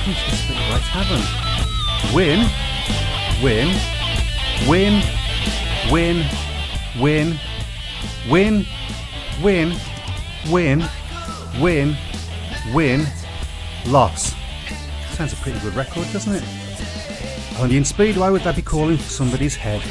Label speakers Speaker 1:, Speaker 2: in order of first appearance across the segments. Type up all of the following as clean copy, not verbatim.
Speaker 1: welcome to the Speedway Tavern. Win, win, win, win, win, win, win, win, win, win, loss. Sounds a pretty good record, doesn't it? Only in Speedway would they be calling for somebody's head.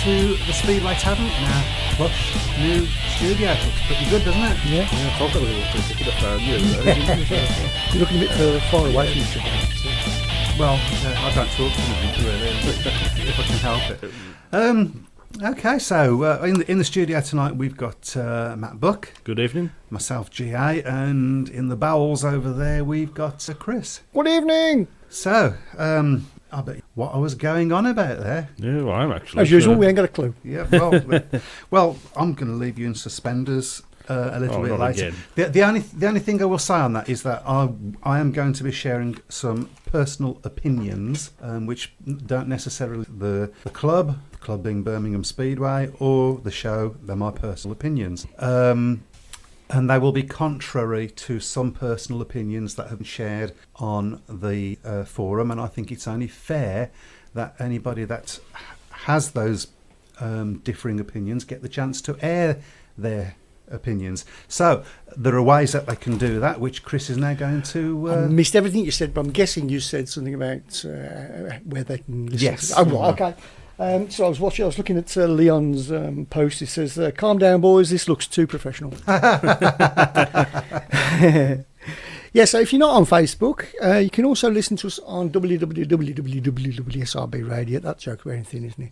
Speaker 1: To the Speedway Tavern in our plush new studio. It looks pretty good, doesn't it?
Speaker 2: Yeah, I thought that was a little tricky to find you. You're looking a bit further far away from each other.
Speaker 1: Well, I don't talk to them really, if I can help it. Okay, so in the studio tonight we've got Matt Buck.
Speaker 3: Good evening.
Speaker 1: Myself, GA, and in the bowels over there we've got Chris.
Speaker 2: Good evening.
Speaker 1: So, I bet what I was going on about there.
Speaker 3: Yeah, well, I'm actually.
Speaker 2: As usual, we ain't got a clue.
Speaker 1: Yeah, well, I'm going to leave you in suspenders a little bit later. The only thing I will say on that is that I am going to be sharing some personal opinions, which don't necessarily the club being Birmingham Speedway, or the show. They're my personal opinions. And they will be contrary to some personal opinions that have been shared on the forum, and I think it's only fair that anybody that has those differing opinions get the chance to air their opinions. So there are ways that they can do that, which Chris is now going to...
Speaker 2: I missed everything you said, but I'm guessing you said something about where they can listen.
Speaker 1: Yes.
Speaker 2: Oh, right, okay. So I was looking at Leon's post. It says, calm down, boys, this looks too professional. Yeah, so if you're not on Facebook, you can also listen to us on www.srbradio, that joke wearing thing, isn't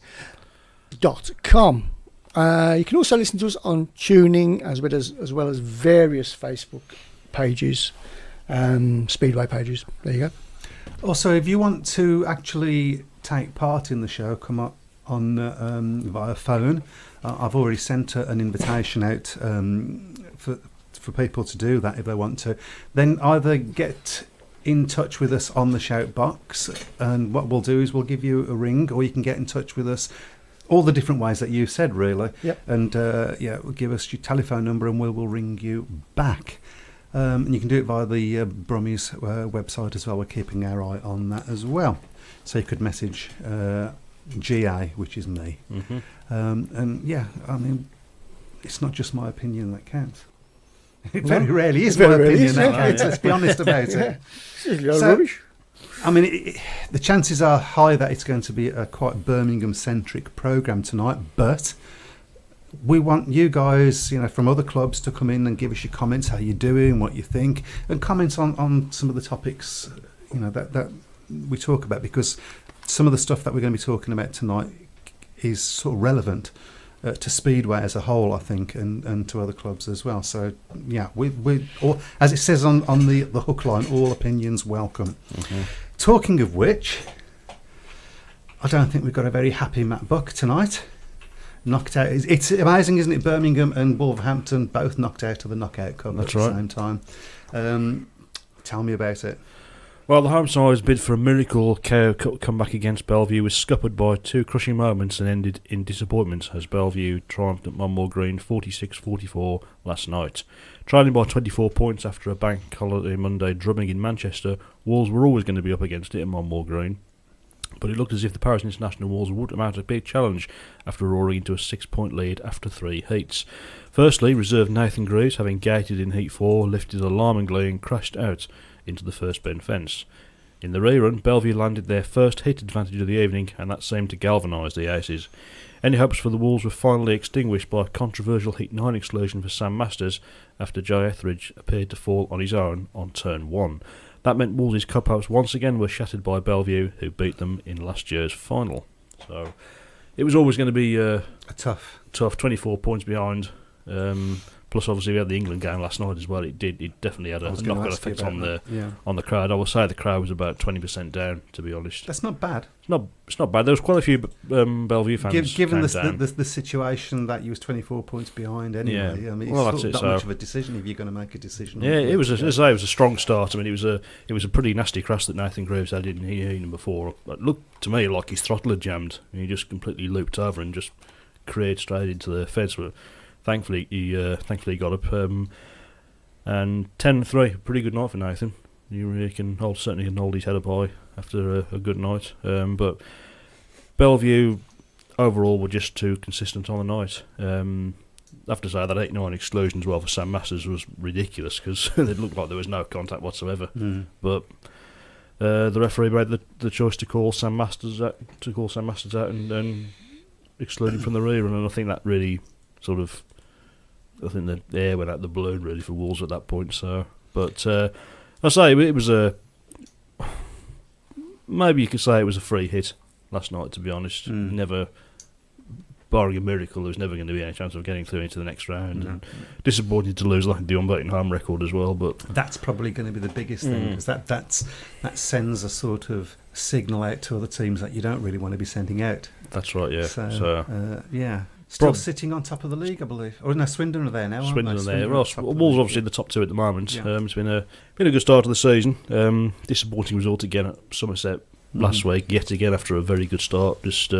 Speaker 2: it? .com. You can also listen to us on Tuning, as well as various Facebook pages, Speedway pages. There you go.
Speaker 1: Also, if you want to actually take part in the show, come up on via phone. I've already sent an invitation out for people to do that if they want to. Then either get in touch with us on the shout box, and what we'll do is we'll give you a ring, or you can get in touch with us all the different ways that you said, really.
Speaker 2: Yep.
Speaker 1: And give us your telephone number and we will ring you back. And you can do it via the Brummies website as well. We're keeping our eye on that as well. So you could message GA, which is me.
Speaker 3: Mm-hmm.
Speaker 1: And yeah, I mean, it's not just my opinion that counts. It very rarely is my opinion that counts. Let's be honest about it.
Speaker 2: So, rubbish.
Speaker 1: I mean, the chances are high that it's going to be a quite Birmingham-centric programme tonight, but we want you guys, from other clubs to come in and give us your comments, how you're doing, what you think, and comments on some of the topics, that we talk about, because some of the stuff that we're going to be talking about tonight is sort of relevant to Speedway as a whole, I think, and to other clubs as well. So, yeah, we all, as it says on the hook line, all opinions welcome.
Speaker 3: Mm-hmm.
Speaker 1: Talking of which, I don't think we've got a very happy Matt Buck tonight. Knocked out. It's amazing, isn't it? Birmingham and Wolverhampton both knocked out of the Knockout Cup at the same time. Tell me about it.
Speaker 3: Well, the home side's bid for a miracle KO Cup comeback against Bellevue was scuppered by two crushing moments and ended in disappointment as Bellevue triumphed at Monmore Green 46-44 last night. Trailing by 24 points after a bank holiday Monday drubbing in Manchester, Wolves were always going to be up against it at Monmore Green. But it looked as if the Paris International Wolves would mount a big challenge after roaring into a 6-point lead after 3 heats. Firstly, reserve Nathan Greaves, having gated in Heat 4, lifted alarmingly and crashed out into the first bend fence. In the rerun, Bellevue landed their first hit advantage of the evening, and that seemed to galvanise the Aces. Any hopes for the Wolves were finally extinguished by a controversial Heat 9 exclusion for Sam Masters after Jay Etheridge appeared to fall on his own on turn 1. That meant Wolves' cup hopes once again were shattered by Bellevue, who beat them in last year's final. So it was always going to be a tough 24 points behind. Plus, obviously, we had the England game last night as well. It definitely had a knock-on effect on the crowd. I will say the crowd was about 20% down, to be honest.
Speaker 1: That's not bad.
Speaker 3: It's not bad. There was quite a few Bellevue fans.
Speaker 1: Given the situation that you was 24 points behind anyway.
Speaker 3: Yeah.
Speaker 1: I mean, it's not much of a decision if you're going to make a decision.
Speaker 3: Yeah, it was a strong start. I mean, it was a pretty nasty crash that Nathan Graves had in Heenan before. It looked to me like his throttle had jammed. He just completely looped over and just created straight into the fence. But thankfully, he got up. And 10-3, pretty good night for Nathan. He can certainly hold his head up high after a good night. But Bellevue overall were just too consistent on the night. I have to say that 8-9 exclusion as well for Sam Masters was ridiculous because it looked like there was no contact whatsoever. But the referee made the choice to call Sam Masters out, and exclude him from the rerun, and I think that really sort of, I think the air went out the balloon really for Wolves at that point. So, but I say it was maybe you could say it was a free hit last night. To be honest, never, barring a miracle, there was never going to be any chance of getting through into the next round.
Speaker 1: No.
Speaker 3: And disappointed to lose like the unbeaten home record as well. But
Speaker 1: that's probably going to be the biggest thing, because that sends a sort of signal out to other teams that you don't really want to be sending out.
Speaker 3: That's right. Yeah.
Speaker 1: So still sitting on top of the league, I believe. Or no, Swindon are there now.
Speaker 3: Swindon are there. Well, Wolves obviously in the top two at the moment. Yeah. It's been a good start to the season. Disappointing result again at Somerset last week. Yet again after a very good start, just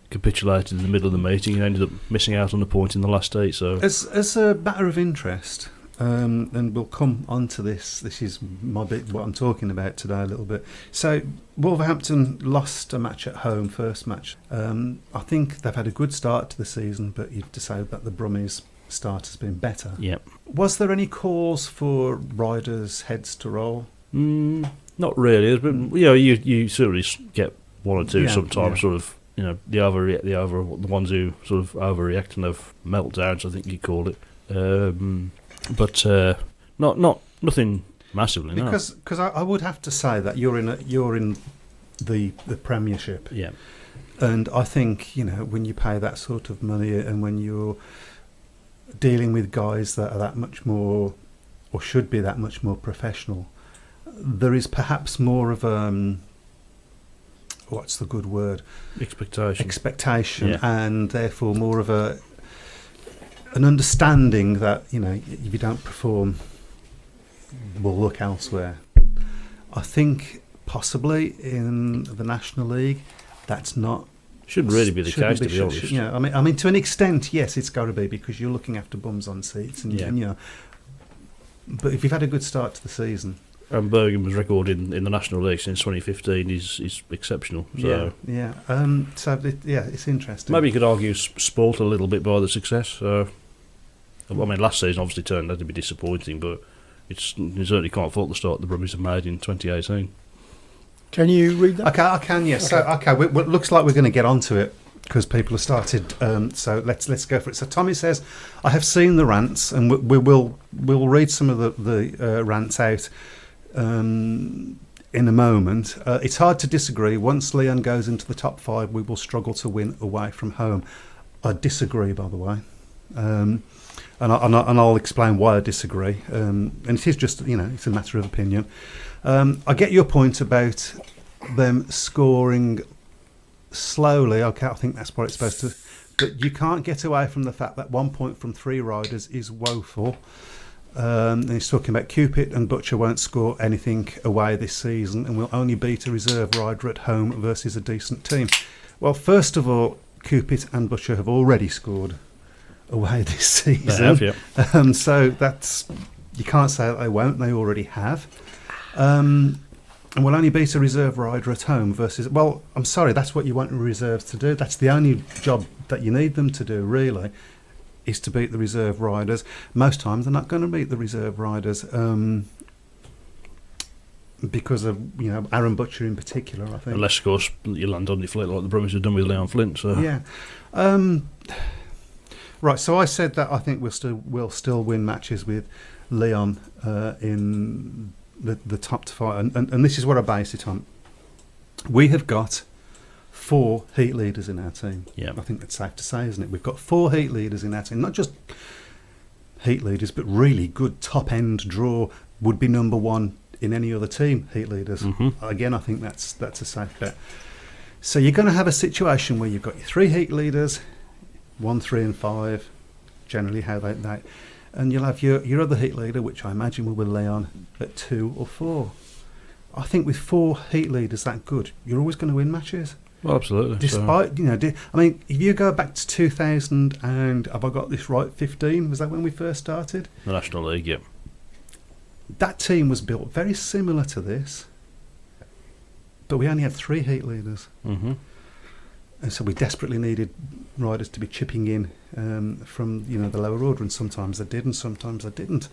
Speaker 3: capitulated in the middle of the meeting and ended up missing out on a point in the last 8. So,
Speaker 1: as a matter of interest, and we'll come on to this. This is what I'm talking about today a little bit. So Wolverhampton lost a match at home, first match. I think they've had a good start to the season, but you've decided that the Brummies' start has been better.
Speaker 3: Yep.
Speaker 1: Was there any cause for riders' heads to roll?
Speaker 3: Not really, but you sort of get one or two sometimes. Sort of, the ones who sort of overreact and have meltdowns, I think you call it. But not nothing massively.
Speaker 1: Because I would have to say that you're in the Premiership.
Speaker 3: Yeah.
Speaker 1: And I think when you pay that sort of money and when you're dealing with guys that are that much more, or should be that much more professional, there is perhaps more of what's the good word? Expectation, and therefore more of an understanding that if you don't perform, we'll look elsewhere. I think possibly in the National League, that's not.
Speaker 3: Shouldn't really be the case, to be honest.
Speaker 1: I mean, to an extent, yes, it's got to be because you're looking after bums on seats, and but if you've had a good start to the season.
Speaker 3: And Birmingham's record in the National League since 2015 is exceptional. So.
Speaker 1: Yeah. It's interesting.
Speaker 3: Maybe you could argue spoilt a little bit by the success. I mean, last season obviously turned out to be disappointing, but you certainly can't fault the start the Brummies have made in 2018.
Speaker 2: Can you read that?
Speaker 1: I can, yes. Okay. So, it looks like we're going to get onto it because people have started. So let's go for it. So Tommy says, "I have seen the rants, and we'll read some of the rants out in a moment. It's hard to disagree. Once Leon goes into the top 5, we will struggle to win away from home." I disagree, by the way. And I'll explain why I disagree. And it is just, it's a matter of opinion. I get your point about them scoring slowly. Okay, I think that's what it's supposed to. But you can't get away from the fact that 1 point from 3 riders is woeful. And he's talking about Cupid and Butcher won't score anything away this season and will only beat a reserve rider at home versus a decent team. Well, first of all, Cupid and Butcher have already scored away this season.
Speaker 3: They have, yeah.
Speaker 1: So that's, you can't say that they won't. They already have. And will only beat a reserve rider at home versus. Well, I'm sorry, that's what you want reserves to do. That's the only job that you need them to do, really, is to beat the reserve riders. Most times they're not going to beat the reserve riders. because of Aaron Butcher in particular, I think.
Speaker 3: Unless, of course, you land on your flight like the Brummers have done with Leon Flint. So
Speaker 1: yeah. Right. So I said that I think we'll still win matches with Leon in the top five, and this is what I base it on. We have got 4 heat leaders in our team.
Speaker 3: Yeah.
Speaker 1: I think that's safe to say, isn't it? We've got 4 heat leaders in our team, not just heat leaders, but really good top end draw would be number 1 in any other team. Heat leaders. Again, I think that's a safe bet. So you're going to have a situation where you've got your 3 heat leaders, 1, 3, and 5. Generally, how they and you'll have your other heat leader, which I imagine will be Leon, at 2 or 4. I think with 4 heat leaders that good, you're always going to win matches.
Speaker 3: Well, absolutely.
Speaker 1: Despite, I mean, if you go back to 2000 and, have I got this right, 15, was that when we first started?
Speaker 3: The National League, yeah.
Speaker 1: That team was built very similar to this, but we only had 3 heat leaders. And so we desperately needed riders to be chipping in from the lower order, and sometimes they did and sometimes they didn't.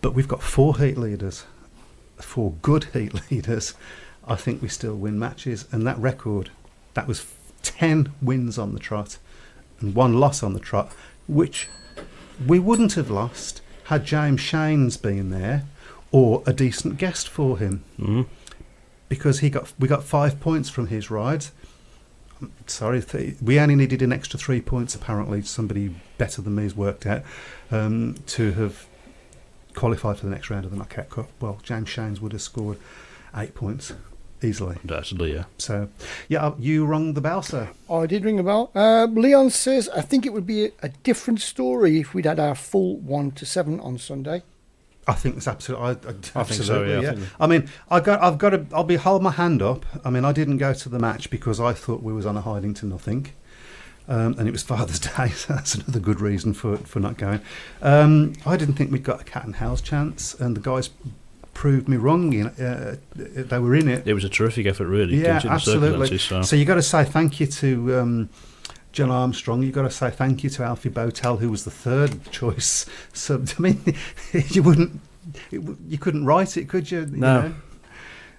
Speaker 1: But we've got 4 heat leaders, 4 good heat leaders. I think we still win matches, and that record, that was 10 wins on the trot and 1 loss on the trot, which we wouldn't have lost had James Shanes been there or a decent guest for him, because we got 5 points from his rides. Sorry, we only needed an extra 3 points. Apparently, somebody better than me has worked out to have qualified for the next round of the Knockout Cup. Well, James Shanes would have scored 8 points easily.
Speaker 3: Undoubtedly, yeah.
Speaker 1: So, yeah, you rung the bell, sir.
Speaker 2: I did ring a bell. Leon says, I think it would be a different story if we'd had our full 1 to 7 on Sunday.
Speaker 1: I think it's absolutely.
Speaker 3: I think so. Yeah.
Speaker 1: I mean, I've got to. I'll be hold my hand up. I mean, I didn't go to the match because I thought we was on a hiding to nothing, and it was Father's Day, so that's another good reason for not going. I didn't think we'd got a cat and house chance, and the guys proved me wrong. They were in it.
Speaker 3: It was a terrific effort, really.
Speaker 1: Yeah, absolutely.
Speaker 3: So
Speaker 1: you got to say thank you to John Armstrong. You've got to say thank you to Alfie Botel, who was the 3rd choice sub. I mean, you couldn't write it, could you?
Speaker 3: No.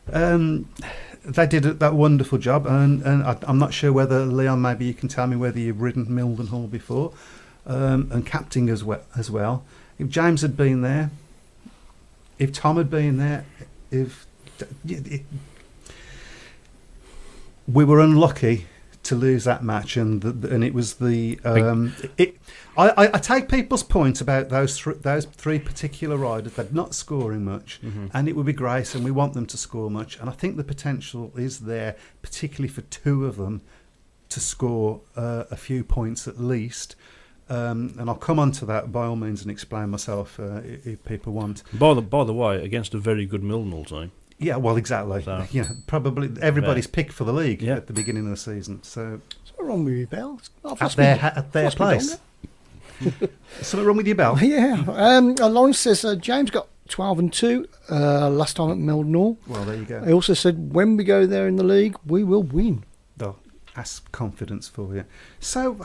Speaker 1: They did that wonderful job, and I'm not sure whether, Leon, maybe you can tell me whether you've ridden Mildenhall before, and captaining as well. If James had been there, if Tom had been there, we were unlucky to lose that match, and it was the. I take people's point about those 3 particular riders. They're not scoring much, and it would be great, and we want them to score much. And I think the potential is there, particularly for 2 of them, to score a few points at least. And I'll come on to that by all means and explain myself if people want.
Speaker 3: By the way, against a very good Mildenhall team.
Speaker 1: Yeah, well, exactly. So, probably everybody's pick for the league at the beginning of the season. So,
Speaker 2: what's wrong with your bell?
Speaker 1: At their place. Something wrong with your bell?
Speaker 2: Yeah. Lawrence says James got 12 and 2 last time at Mildenhall.
Speaker 1: Well, there you go.
Speaker 2: He also said when we go there in the league, we will win.
Speaker 1: That's confidence for you. So,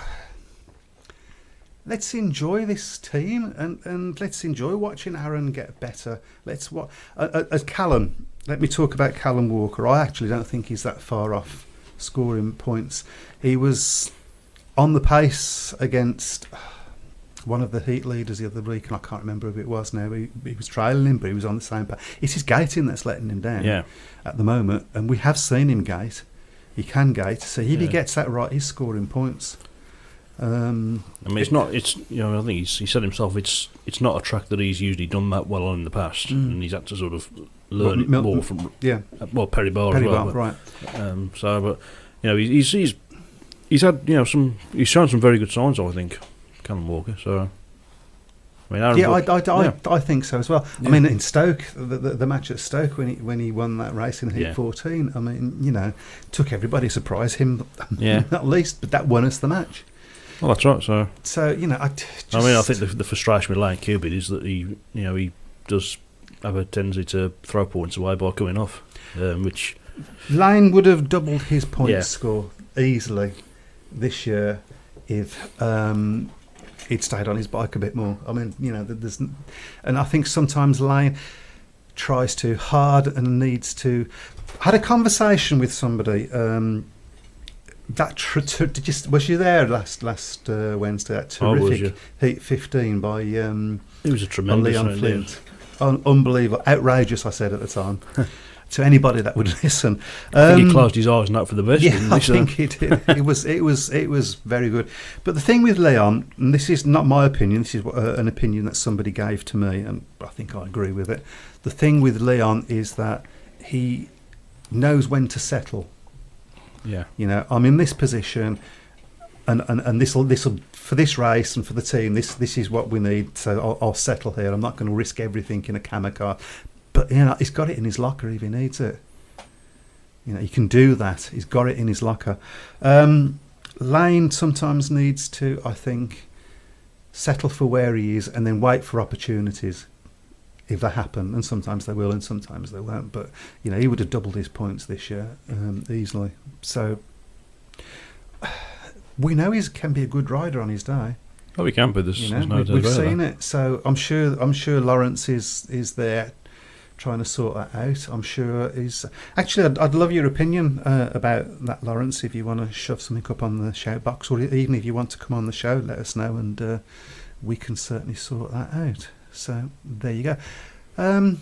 Speaker 1: let's enjoy this team and let's enjoy watching Aaron get better. As Callum, let me talk about Callum Walker. I actually don't think he's that far off scoring points. He was on the pace against one of the heat leaders the other week, and I can't remember who it was now. He was trailing him, but he was on the same pace. It's his gating that's letting him down at the moment, and we have seen him gate. He can gate, so if he gets that right, he's scoring points.
Speaker 3: I mean, it's not. It's I think he said himself. It's not a track that he's usually done that well on in the past, and he's had to sort of learn it more from Perry Bar as well.
Speaker 1: Right.
Speaker 3: But he's had he's shown some very good signs. I think Callum Walker. So I mean, I think so as well. Yeah. I mean, in Stoke, the match at Stoke when he won that race in Heat 14. I mean, took everybody surprise him, not least, but that won us the match. Well, that's right. So
Speaker 1: I
Speaker 3: think the frustration with Lane Cubitt is that he does have a tendency to throw points away by coming off, which
Speaker 1: Lane would have doubled his point score easily this year if he'd stayed on his bike a bit more. I mean, and I think sometimes Lane tries too hard and needs to. I had a conversation with somebody. Was you there last Wednesday? That terrific Heat 15 by
Speaker 3: it was a tremendous
Speaker 1: Leon Flint. Unbelievable, outrageous. I said at the time. To anybody that would listen,
Speaker 3: I think he closed his eyes and hope for the best.
Speaker 1: Yeah,
Speaker 3: didn't he?
Speaker 1: I think he did. It was very good. But the thing with Leon, and this is not my opinion. This is an opinion that somebody gave to me, and I think I agree with it. The thing with Leon is that he knows when to settle.
Speaker 3: Yeah,
Speaker 1: I'm in this position, and this'll for this race and for the team. This is what we need. So I'll settle here. I'm not going to risk everything in a camel car. But he's got it in his locker if he needs it. He can do that. He's got it in his locker. Lane sometimes needs to, I think, settle for where he is and then wait for opportunities if they happen. And sometimes they will, and sometimes they won't. But he would have doubled his points this year easily. So we know he can be a good rider on his day.
Speaker 3: Oh, he can be. There's no doubt
Speaker 1: we've
Speaker 3: about
Speaker 1: seen
Speaker 3: that.
Speaker 1: it. So I'm sure Lawrence is there, trying to sort that out. I'm sure is actually. I'd love your opinion about that, Lawrence. If you want to shove something up on the shout box, or even if you want to come on the show, let us know, and we can certainly sort that out. So there you go. I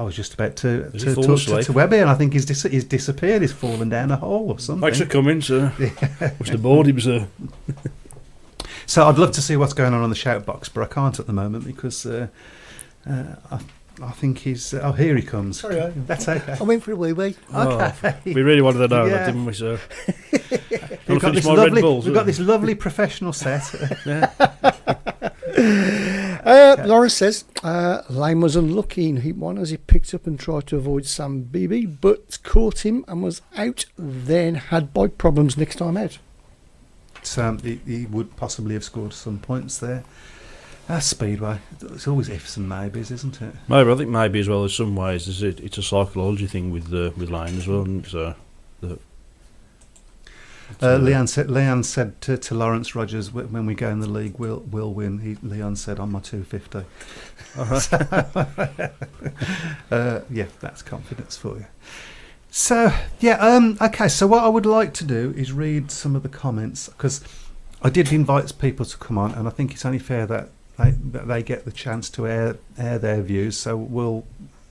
Speaker 1: was just about to talk to Webby, and I think he's disappeared. He's fallen down a hole or something.
Speaker 3: Thanks for coming, sir. Was the board he was
Speaker 1: So I'd love to see what's going on the shout box, but I can't at the moment because. I think he's. Oh, here he comes.
Speaker 2: Sorry,
Speaker 1: that's okay.
Speaker 2: I went for a wee wee.
Speaker 1: Okay.
Speaker 3: We really wanted to know that, didn't we, sir?
Speaker 1: We've got this lovely professional set.
Speaker 2: Lawrence says Lane was unlucky in Heat 1 as he picked up and tried to avoid Sam Beebe, but caught him and was out. Then had bike problems next time out.
Speaker 1: So he would possibly have scored some points there. Speedway. It's always ifs and maybes, isn't it?
Speaker 3: Maybe. I think maybe as well. In some ways, it's a psychology thing with Lane as well. And
Speaker 1: Leon said to Lawrence Rogers, when we go in the league, we'll win. Leon said, on my 250. Yeah, that's confidence for you. So okay. So what I would like to do is read some of the comments, because I did invite people to come on, and I think it's only fair that they get the chance to air their views. So we'll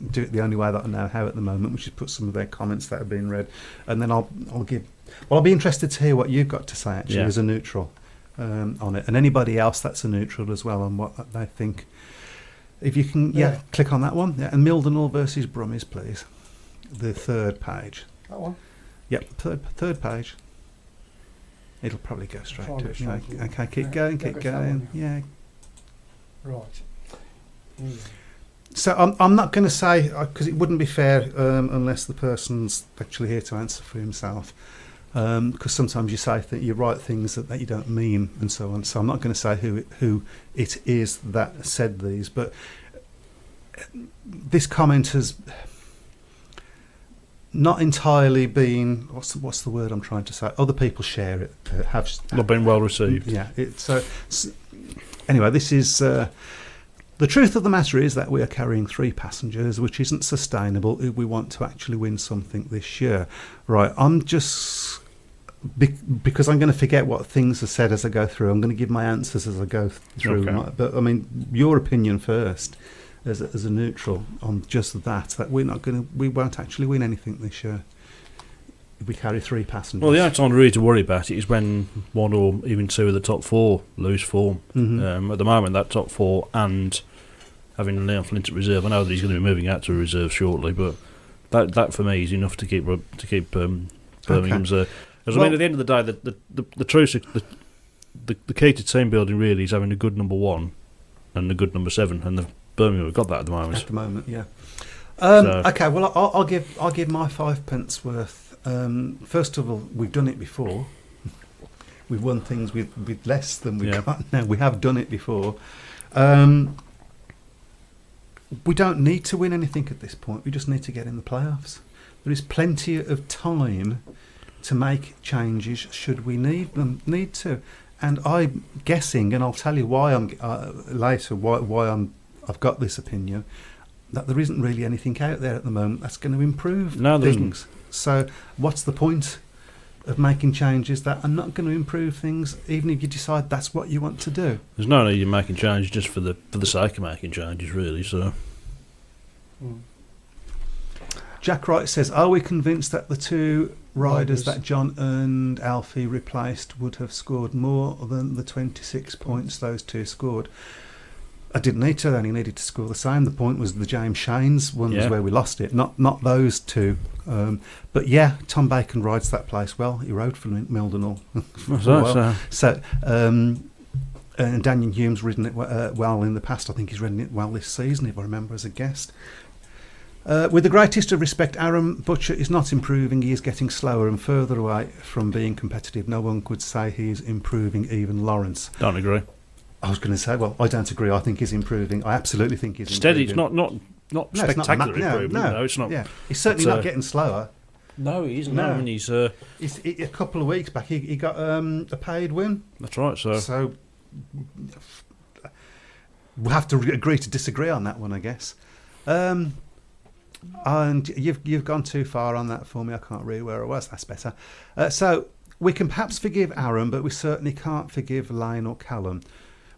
Speaker 1: do it the only way that I know how at the moment, which is put some of their comments that have been read, and then I'll give. Well, I'll be interested to hear what you've got to say actually as a neutral on it, and anybody else that's a neutral as well on what they think. If you can, click on that one. Yeah, and Mildenhall versus Brummies, please. The third page.
Speaker 2: That one.
Speaker 1: Yep, third page. It'll probably go straight to it. Okay, keep going. Yeah.
Speaker 2: Right.
Speaker 1: So I'm not going to say, because it wouldn't be fair unless the person's actually here to answer for himself. Because sometimes you write things that you don't mean and so on. So I'm not going to say who it is that said these, but this comment has not entirely been what's the word I'm trying to say. Other people share it, have
Speaker 3: not been well received.
Speaker 1: Yeah. Anyway, this is. The truth of the matter is that we are carrying 3 passengers, which isn't sustainable if we want to actually win something this year. Right, I'm just... because I'm going to forget what things are said as I go through. I'm going to give my answers as I go through.
Speaker 3: Okay.
Speaker 1: But, I mean, your opinion first, as a neutral, on just that we won't actually win anything this year if we carry 3 passengers.
Speaker 3: Well, the only time really to worry about it is when 1 or even 2 of the top 4 lose form.
Speaker 1: Mm-hmm.
Speaker 3: At the moment, that top 4 and having Leon Flint at reserve, I know that he's going to be moving out to a reserve shortly, but that for me is enough to keep Birmingham's. I mean, at the end of the day, the truth, the key to team building really is having a good number 1 and a good number 7, and Birmingham have got that at the moment.
Speaker 1: At the moment, yeah. Okay, well, I'll give my 5 pence worth. First of all, we've done it before. We've won things with less than we got now. We have done it before. We don't need to win anything at this point. We just need to get in the playoffs. There is plenty of time to make changes should we need to. And I'm guessing, and I'll tell you why I'm later. Why I've got this opinion that there isn't really anything out there at the moment that's going to improve
Speaker 3: there
Speaker 1: things. So what's the point of making changes that are not going to improve things, even if you decide that's what you want to do?
Speaker 3: There's no need in making changes just for the sake of making changes, really. So.
Speaker 1: Jack Wright says, are we convinced that the two riders that John and Alfie replaced would have scored more than the 26 points those two scored? I didn't need to, they only needed to score the same. The point was the James Shanes one was where we lost it, not those two. But yeah, Tom Bacon rides that place well. He rode for Mildenhall for a while. So and Daniel Hume's ridden it well in the past. I think he's ridden it well this season, if I remember, as a guest. With the greatest of respect, Aaron Butcher is not improving. He is getting slower and further away from being competitive. No one could say he is improving, even Lawrence.
Speaker 3: Don't agree.
Speaker 1: I was going to say, well, I don't agree. I think he's improving. I absolutely think he's
Speaker 3: steady.
Speaker 1: improving.
Speaker 3: It's not spectacular improvement. No, it's not.
Speaker 1: Yeah, he's certainly not getting slower.
Speaker 3: No, he isn't.
Speaker 1: No.
Speaker 3: I mean, he's
Speaker 1: a couple of weeks back, he got a paid win.
Speaker 3: That's right. So
Speaker 1: we'll have to agree to disagree on that one, I guess. And you've gone too far on that for me. I can't read where I was. That's better. So we can perhaps forgive Aaron, but we certainly can't forgive Lane or Callum.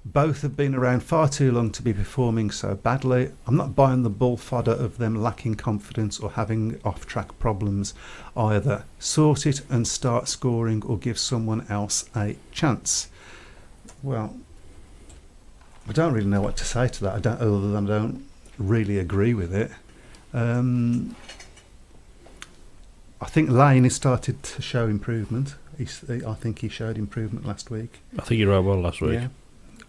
Speaker 1: Both have been around far too long to be performing so badly. I'm not buying the bull fodder of them lacking confidence or having off-track problems either. Sort it and start scoring, or give someone else a chance. Well, I don't really know what to say to that. Other than I don't really agree with it. I think Lane has started to show improvement. I think he showed improvement last week.
Speaker 3: I think he rode well last week.
Speaker 1: Yeah.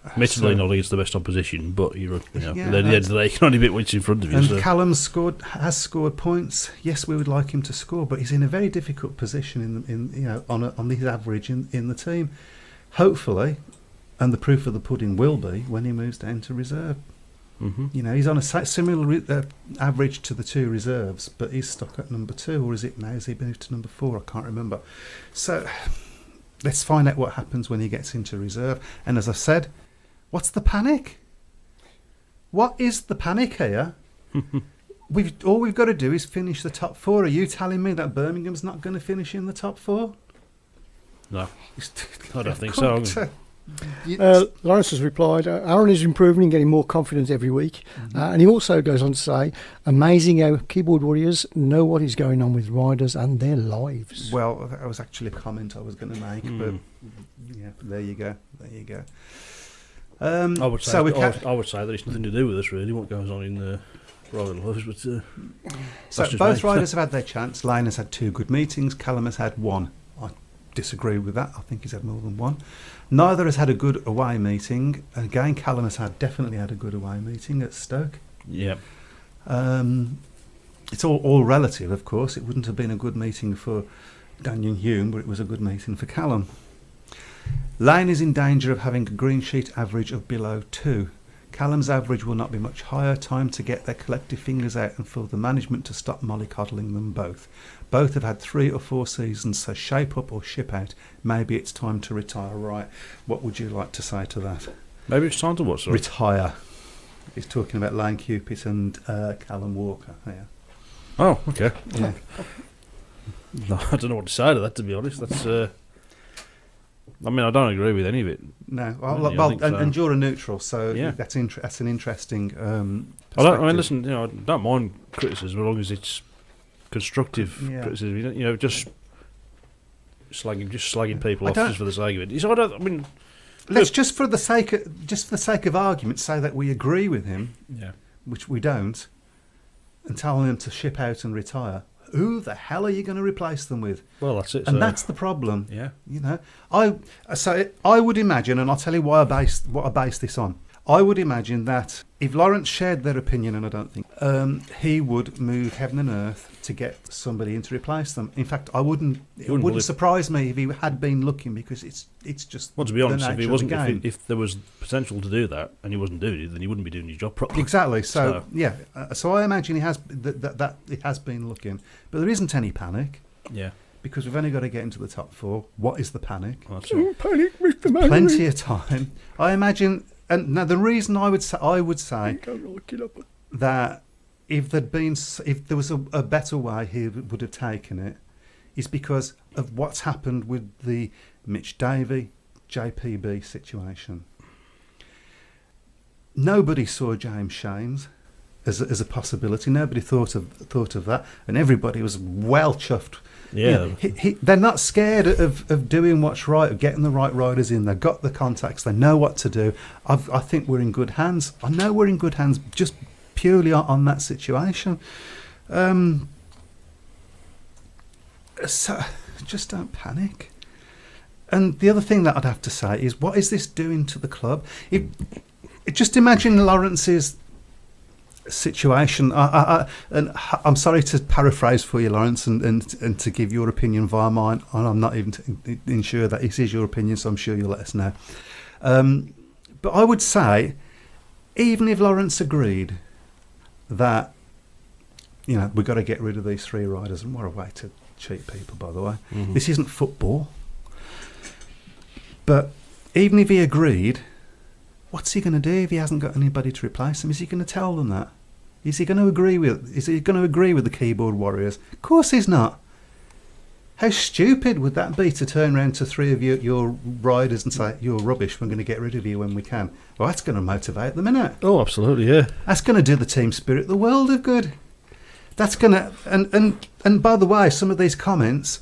Speaker 3: Admittedly, not against the best opposition, but at the end of the day, you can only beat what's in front of you.
Speaker 1: And
Speaker 3: so.
Speaker 1: Callum has scored points. Yes, we would like him to score, but he's in a very difficult position on his average in the team. Hopefully, and the proof of the pudding will be when he moves down to reserve.
Speaker 3: Mm-hmm.
Speaker 1: He's on a similar average to the two reserves, but he's stuck at number 2, or is it now? Has he moved to number 4? I can't remember. So let's find out what happens when he gets into reserve. And as I said, what's the panic? What is the panic here? All we've got to do is finish the top 4. Are you telling me that Birmingham's not going to finish in the top 4?
Speaker 3: No, I don't think so.
Speaker 2: Lawrence has replied, Aaron is improving and getting more confident every week. And he also goes on to say, amazing how keyboard warriors know what is going on with riders and their lives.
Speaker 1: Well, that was actually a comment I was going to make, but yeah, there you go.
Speaker 3: I would say that it's nothing to do with us, really, what goes on in the rider lives. But
Speaker 1: so both riders have had their chance. Lane has had 2 good meetings. Callum has had 1. I disagree with that. I think he's had more than 1. Neither has had a good away meeting. Again, Callum has definitely had a good away meeting at Stoke.
Speaker 3: Yeah.
Speaker 1: It's all relative, of course. It wouldn't have been a good meeting for Daniel Hume, but it was a good meeting for Callum. Lane is in danger of having a green sheet average of below 2. Callum's average will not be much higher. Time to get their collective fingers out and for the management to stop mollycoddling them both. Both have had 3 or 4 seasons, so shape up or ship out. Maybe it's time to retire. Right. What would you like to say to that?
Speaker 3: Maybe it's time to what, sorry?
Speaker 1: Retire. He's talking about Lane Cupid and Callum Walker. Yeah.
Speaker 3: Oh, okay. Yeah. No, I don't know what to say to that, to be honest. That's... I mean, I don't agree with any of it.
Speaker 1: No,
Speaker 3: so.
Speaker 1: And you're a neutral, so
Speaker 3: yeah.
Speaker 1: that's an interesting perspective.
Speaker 3: Listen, I don't mind criticism as long as it's constructive criticism. Just slagging people off just for the sake of it. So
Speaker 1: let's just for the sake of argument say that we agree with him, which we don't, and tell him to ship out and retire. Who the hell are you going to replace them with?
Speaker 3: Well, that's it.
Speaker 1: And that's the problem.
Speaker 3: Yeah.
Speaker 1: I would imagine, and I'll tell you what I base this on. I would imagine that if Lawrence shared their opinion, and I don't think, he would move heaven and earth to get somebody in to replace them. In fact, it wouldn't surprise me if he had been looking, because it's just.
Speaker 3: Well, to be honest, if there was potential to do that and he wasn't doing it, then he wouldn't be doing his job properly.
Speaker 1: Exactly. So I imagine he has that it has been looking, but there isn't any panic.
Speaker 3: Yeah.
Speaker 1: Because we've only got to get into the top 4. What is the panic?
Speaker 3: Well,
Speaker 2: panic, Mr. Mallory.
Speaker 1: Plenty of time. I imagine And now the reason I would say that if there was a better way he would have taken it, is because of what's happened with the Mitch Davey JPB situation. Nobody saw James Shames as a possibility. Nobody thought of that, and everybody was well chuffed.
Speaker 3: Yeah,
Speaker 1: they're not scared of doing what's right, of getting the right riders in. They've got the contacts. They know what to do. I think we're in good hands. I know we're in good hands just purely on that situation. So just don't panic. And the other thing that I'd have to say is, what is this doing to the club? Just imagine Lawrence's situation. And I'm sorry to paraphrase for you, Lawrence, and to give your opinion via mine. And I'm not even sure that it is your opinion, so I'm sure you'll let us know. But I would say, even if Lawrence agreed that, we've got to get rid of these 3 riders, and what a way to cheat people, by the way. Mm-hmm. This isn't football. But even if he agreed, what's he going to do if he hasn't got anybody to replace him? Is he going to tell them that? Is he going to agree with the keyboard warriors? Of course he's not. How stupid would that be to turn around to 3 of your riders and say, you're rubbish, we're going to get rid of you when we can? Well, that's going to motivate them, isn't it?
Speaker 3: Oh, absolutely, yeah.
Speaker 1: That's going to do the team spirit the world of good. That's going to... And by the way, some of these comments,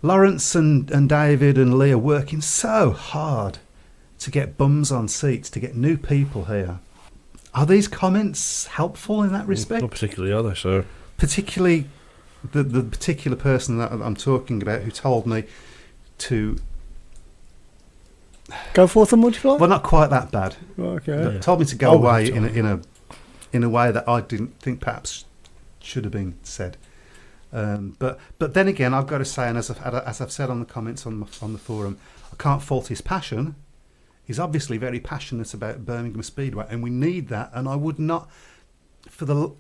Speaker 1: Lawrence and David and Lee are working so hard to get bums on seats, to get new people here. Are these comments helpful in that respect?
Speaker 3: Not particularly, are they, sir?
Speaker 1: Particularly the particular person that I'm talking about, who told me to...
Speaker 2: Go forth and multiply?
Speaker 1: Well, not quite that bad.
Speaker 2: Okay.
Speaker 1: Yeah. Told me to go away in a way that I didn't think perhaps should have been said. But then again, I've got to say, and as I've said on the comments on the forum, I can't fault his passion. He's obviously very passionate about Birmingham Speedway, and we need that. And I would not,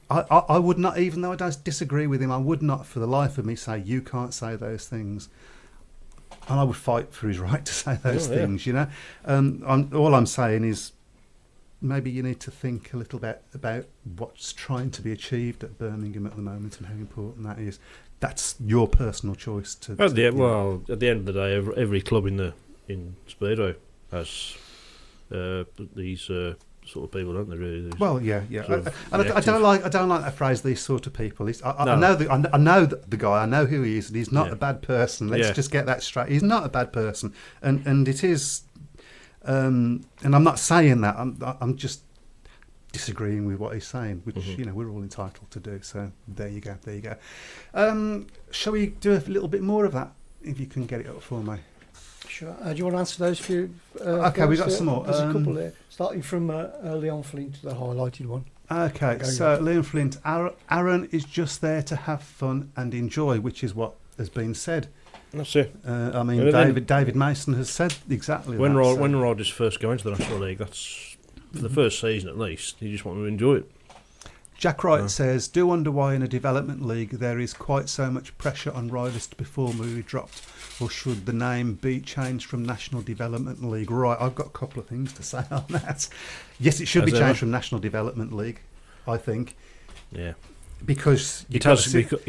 Speaker 1: I would not, even though I don't disagree with him, I would not, for the life of me, say you can't say those things. And I would fight for his right to say those things.
Speaker 3: Yeah.
Speaker 1: All I'm saying is, maybe you need to think a little bit about what's trying to be achieved at Birmingham at the moment and how important that is. That's your personal choice. At the
Speaker 3: end of the day, every club in Speedway has these sort of people, don't they? Really?
Speaker 1: Well, yeah. I don't like that phrase. These sort of people. I know the guy. I know who he is, and he's not a bad person. Let's just get that straight. He's not a bad person, and it is. And I'm not saying that. I'm just disagreeing with what he's saying, which we're all entitled to do. So there you go. Shall we do a little bit more of that? If you can get it up for me.
Speaker 2: Sure. Do you want to answer those few?
Speaker 1: Okay, we've got some more.
Speaker 2: There's a couple there, starting from Leon Flint, the highlighted one.
Speaker 1: Okay, so Leon Flint, Aaron is just there to have fun and enjoy, which is what has been said.
Speaker 3: That's it.
Speaker 1: I mean, David Mason has said exactly
Speaker 3: when
Speaker 1: that.
Speaker 3: When riders first go into the National League, that's for the first season at least. You just want to enjoy it.
Speaker 1: Jack Wright says, do wonder why in a development league there is quite so much pressure on riders to perform when we dropped, or should the name be changed from National Development League? Right, I've got a couple of things to say on that. Yes, it should be changed from National Development League, I think.
Speaker 3: Yeah.
Speaker 1: Because
Speaker 3: it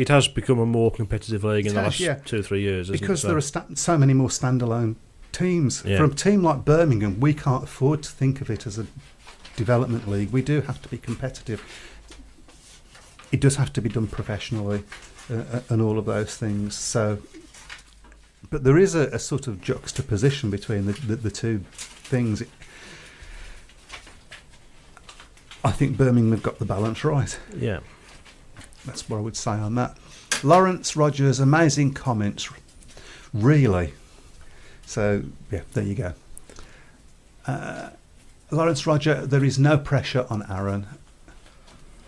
Speaker 3: has become a more competitive league in the last 2 or 3 years.
Speaker 1: Because there are so many more standalone teams. Yeah. For a team like Birmingham, we can't afford to think of it as a development league. We do have to be competitive. It does have to be done professionally, and all of those things. So, but there is a sort of juxtaposition between the two things. I think Birmingham have got the balance right.
Speaker 3: Yeah.
Speaker 1: That's what I would say on that. Lawrence Rogers, amazing comments. Really. So, yeah, there you go. Lawrence Roger, there is no pressure on Aaron.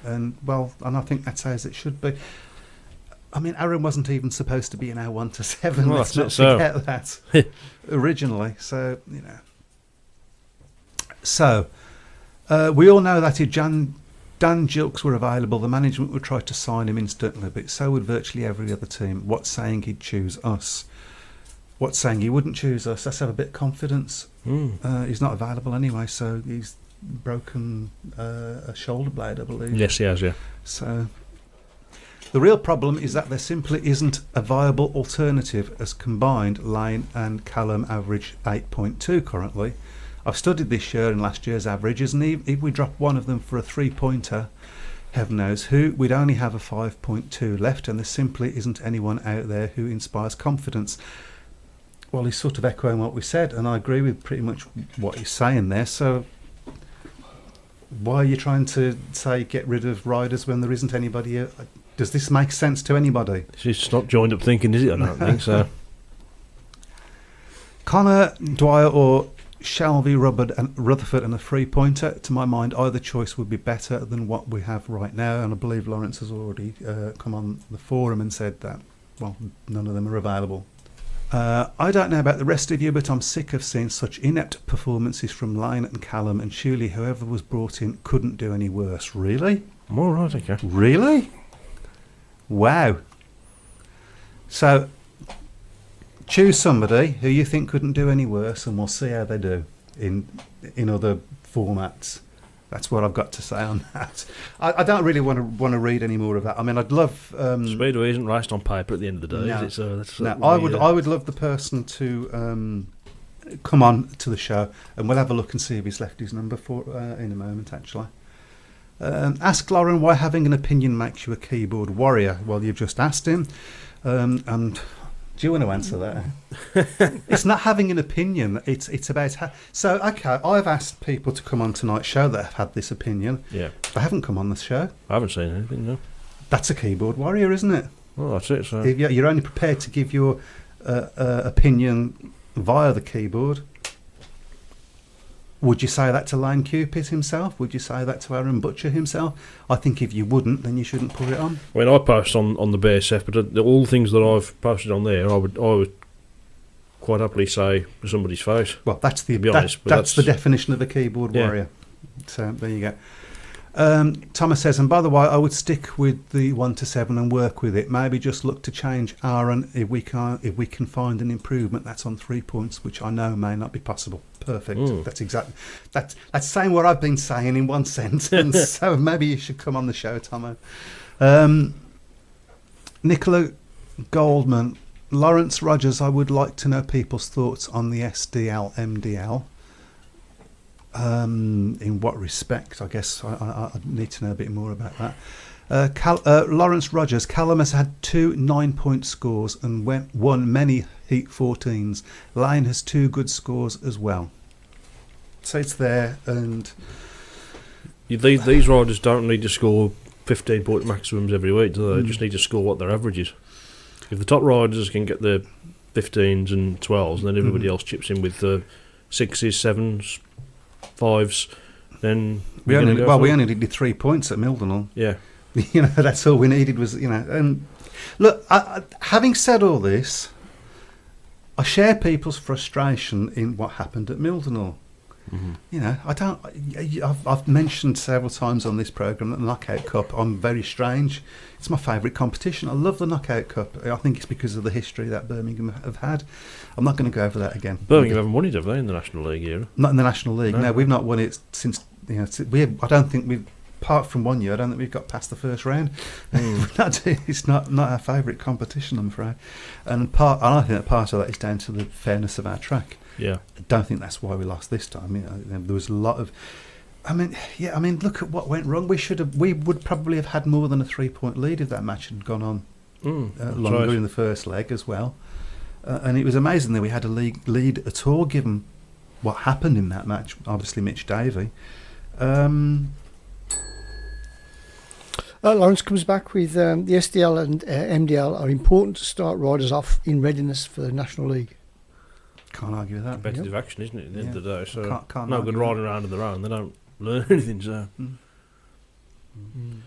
Speaker 1: And I think that's as it should be. I mean, Aaron wasn't even supposed to be in our 1 to 7.
Speaker 3: Well,
Speaker 1: let's not forget that. Originally. So, So, we all know that if Dan Gilks were available, the management would try to sign him instantly, but so would virtually every other team. What's saying he'd choose us? What's saying he wouldn't choose us? Let's have a bit of confidence. He's not available anyway, so broken a shoulder blade, I believe.
Speaker 3: Yes, he has, yeah.
Speaker 1: So the real problem is that there simply isn't a viable alternative, as combined Lane and Callum average 8.2 currently. I've studied this year and last year's averages, and if we drop one of them for a 3-pointer, heaven knows who, we'd only have a 5.2 left, and there simply isn't anyone out there who inspires confidence. Well, he's sort of echoing what we said, and I agree with pretty much what he's saying there. So why are you trying to say get rid of riders when there isn't anybody? Does this make sense to anybody?
Speaker 3: She's not joined up thinking, is it? I don't think so.
Speaker 1: Connor, Dwyer or Shelby, Rutherford and a 3-pointer. To my mind, either choice would be better than what we have right now, and I believe Lawrence has already come on the forum and said that, well, none of them are available. I don't know about the rest of you, but I'm sick of seeing such inept performances from Lane and Callum, and surely whoever was brought in couldn't do any worse. Really?
Speaker 3: I'm all right, okay.
Speaker 1: Really? Wow. So choose somebody who you think couldn't do any worse, and we'll see how they do in other formats. That's what I've got to say on that. I don't really want to read any more of that. I mean, I'd love
Speaker 3: Speedway isn't raced on paper at the end of the day,
Speaker 1: no,
Speaker 3: is it? So that's
Speaker 1: I would love the person to come on to the show, and we'll have a look and see if he's left his number for in a moment. Actually, ask Lauren why having an opinion makes you a keyboard warrior. Well, you've just asked him, and do you want to answer that? It's not having an opinion. It's about so okay. I've asked people to come on tonight's show that have had this opinion.
Speaker 3: Yeah,
Speaker 1: they haven't come on the show.
Speaker 3: I haven't seen anything. No,
Speaker 1: that's a keyboard warrior, isn't it?
Speaker 3: Well, that's it. So
Speaker 1: you're only prepared to give your opinion via the keyboard. Would you say that to Lane Cupid himself? Would you say that to Aaron Butcher himself? I think if you wouldn't, then you shouldn't put it on.
Speaker 3: I mean, I post on the BSF, but all the things that I've posted on there, I would quite happily say to somebody's face.
Speaker 1: Well, that's the that's the definition of a keyboard warrior. So there you go. Thomas says, and by the way, I would stick with the 1 to 7 and work with it. Maybe just look to change Aaron if we can find an improvement. That's on 3 points, which I know may not be possible. Perfect. That's saying what I've been saying in one sentence. So maybe you should come on the show, Tomo. Nicola Goldman, Lawrence Rogers. I would like to know people's thoughts on the SDL MDL. In what respect? I guess I need to know a bit more about that. Lawrence Rogers, Callum has had 2 9-point scores and won many Heat 14s. Lane has 2 good scores as well. So it's there, and
Speaker 3: these riders don't need to score 15-point maximums every week, do they? They just need to score what their average is. If the top riders can get the 15s and 12s, and then everybody else chips in with the 6s, 7s, 5s, then
Speaker 1: we only needed 3 points at Mildenhall.
Speaker 3: Yeah,
Speaker 1: that's all we needed was And look, having said all this, I share people's frustration in what happened at Mildenhall. Mm-hmm. I've mentioned several times on this programme that the Knockout Cup, I'm very strange. It's my favourite competition. I love the Knockout Cup. I think it's because of the history that Birmingham have had. I'm not going to go over that again.
Speaker 3: Birmingham haven't won it, have they, in the National League era?
Speaker 1: Not in the National League. No, we've not won it since. I don't think we've. Apart from one year, I don't think we've got past the first round. It's not our favourite competition, I'm afraid. And I think that part of that is down to the fairness of our track.
Speaker 3: Yeah,
Speaker 1: I don't think that's why we lost this time. There was a lot of. Look at what went wrong. We would probably have had more than a 3-point lead if that match had gone on longer in the first leg as well. And it was amazing that we had a lead at all, given what happened in that match. Obviously, Mitch Davey.
Speaker 2: Lawrence comes back with the SDL and MDL are important to start riders off in readiness for the National League.
Speaker 1: Can't argue with that.
Speaker 3: Competitive action, isn't it, at the end of the day? So
Speaker 1: can't
Speaker 3: no good riding around on their own. They don't learn anything. So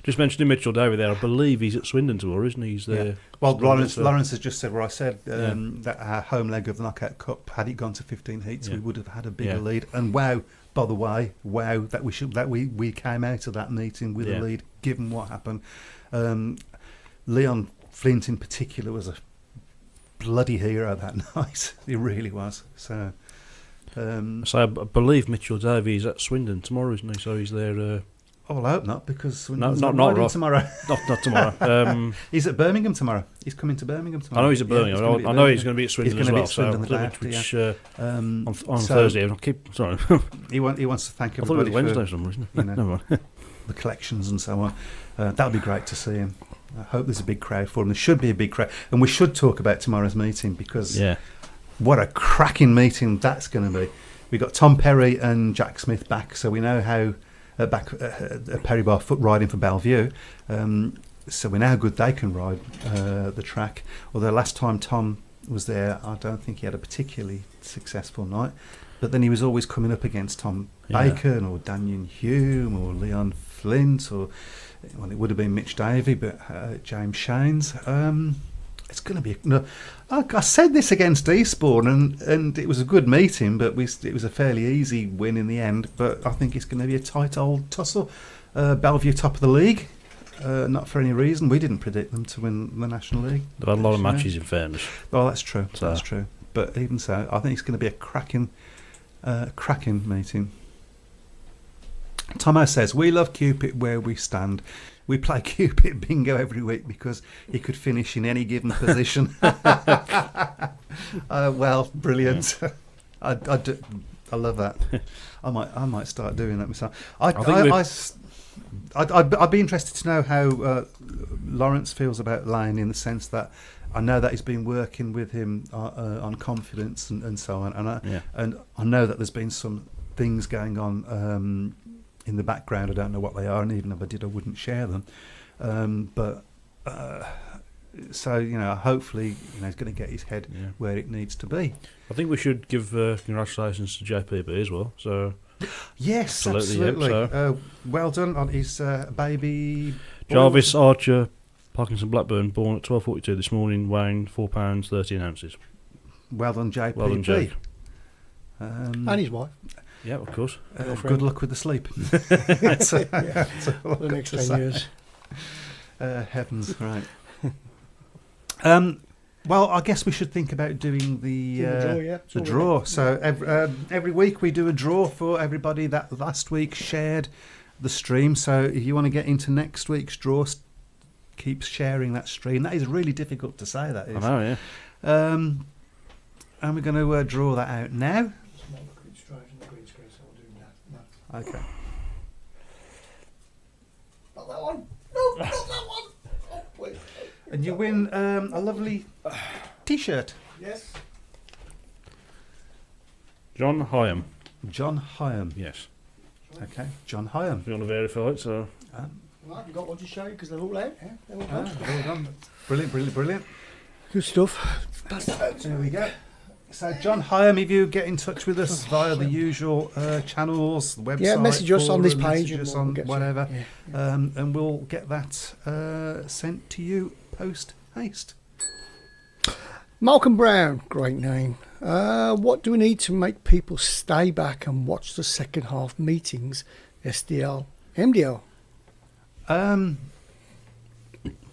Speaker 3: just mentioning Mitchell Davey there. I believe he's at Swindon Tour, isn't he? He's there. Yeah.
Speaker 1: Well, Lawrence has just said what I said. That our home leg of the Knockout Cup, had it gone to 15 heats, we would have had a bigger lead. And wow, by the way, that we came out of that meeting with a lead, given what happened. Leon Flint in particular was a bloody hero that night. He really was. So
Speaker 3: So I believe Mitchell Davies at Swindon tomorrow, isn't he? So he's there.
Speaker 1: Oh, well, I hope not, because
Speaker 3: not
Speaker 1: tomorrow.
Speaker 3: not tomorrow.
Speaker 1: He's at Birmingham tomorrow. He's coming to Birmingham tomorrow.
Speaker 3: I know he's at Birmingham. I know he's going to be at Swindon as well. On Thursday. Sorry.
Speaker 1: He wants to thank everybody.
Speaker 3: I thought it was Wednesday or something, wasn't it?
Speaker 1: The collections and so on. That would be great to see him. I hope there's a big crowd for him. There should be a big crowd, and we should talk about tomorrow's meeting, because what a cracking meeting that's going to be. We've got Tom Perry and Jack Smith back, so we know how. Back at Perry Bar foot riding for Bellevue, so we know how good they can ride the track. Although last time Tom was there, I don't think he had a particularly successful night, but then he was always coming up against Tom Bacon or Daniel Hume or Leon Flint, or well, it would have been Mitch Davey, but James Shanes. It's going to be. I said this against Eastbourne, and it was a good meeting, but it was a fairly easy win in the end. But I think it's going to be a tight old tussle. Bellevue top of the league, not for any reason. We didn't predict them to win the National League.
Speaker 3: They've had a lot of matches, in fairness.
Speaker 1: Oh, that's true. So. That's true. But even so, I think it's going to be a cracking meeting. Tomo says, we love Cupid where we stand. We play Cupid bingo every week because he could finish in any given position. Well, brilliant. Yeah. I love that. I might start doing that myself. I'd be interested to know how Lawrence feels about Lane, in the sense that I know that he's been working with him on confidence and so on, and I know that there's been some things going on in the background. I don't know what they are, and even if I did, I wouldn't share them. So hopefully, he's going to get his head where it needs to be.
Speaker 3: I think we should give congratulations to JPB as well. So
Speaker 1: yes, absolutely. Well done on his baby.
Speaker 3: Jarvis Archer Parkinson Blackburn, born at 12:42 this morning, weighing £4 13 ounces.
Speaker 1: Well done, JPB.
Speaker 3: Well done, Jake.
Speaker 2: And his wife.
Speaker 3: Yeah, of course.
Speaker 1: Good luck with the sleep.
Speaker 2: That's for the next 10 years.
Speaker 1: Heavens, right. Well, I guess we should think about doing the draw. So every week we do a draw for everybody that last week shared the stream. So if you want to get into next week's draw, keep sharing that stream. That is really difficult to say, that is.
Speaker 3: I know, yeah.
Speaker 1: And we're going to draw that out now. Okay.
Speaker 2: Not that one. No, not that one. Oh, wait.
Speaker 1: And you win a lovely T-shirt.
Speaker 2: Yes.
Speaker 3: John Hyam.
Speaker 1: John Hyam.
Speaker 3: Yes.
Speaker 1: Okay, John Hyam.
Speaker 3: If you want to verify it, so.
Speaker 2: Well, I've got one to show you because they're all out. Yeah, they're all out.
Speaker 1: Well done. Brilliant.
Speaker 2: Good stuff.
Speaker 1: There we go. So, John Hyam, if you get in touch with us via the usual channels, the website,
Speaker 2: message us on this page,
Speaker 1: message us on whatever, and we'll get that sent to you post haste.
Speaker 2: Malcolm Brown, great name. What do we need to make people stay back and watch the second half meetings? SDL, MDL.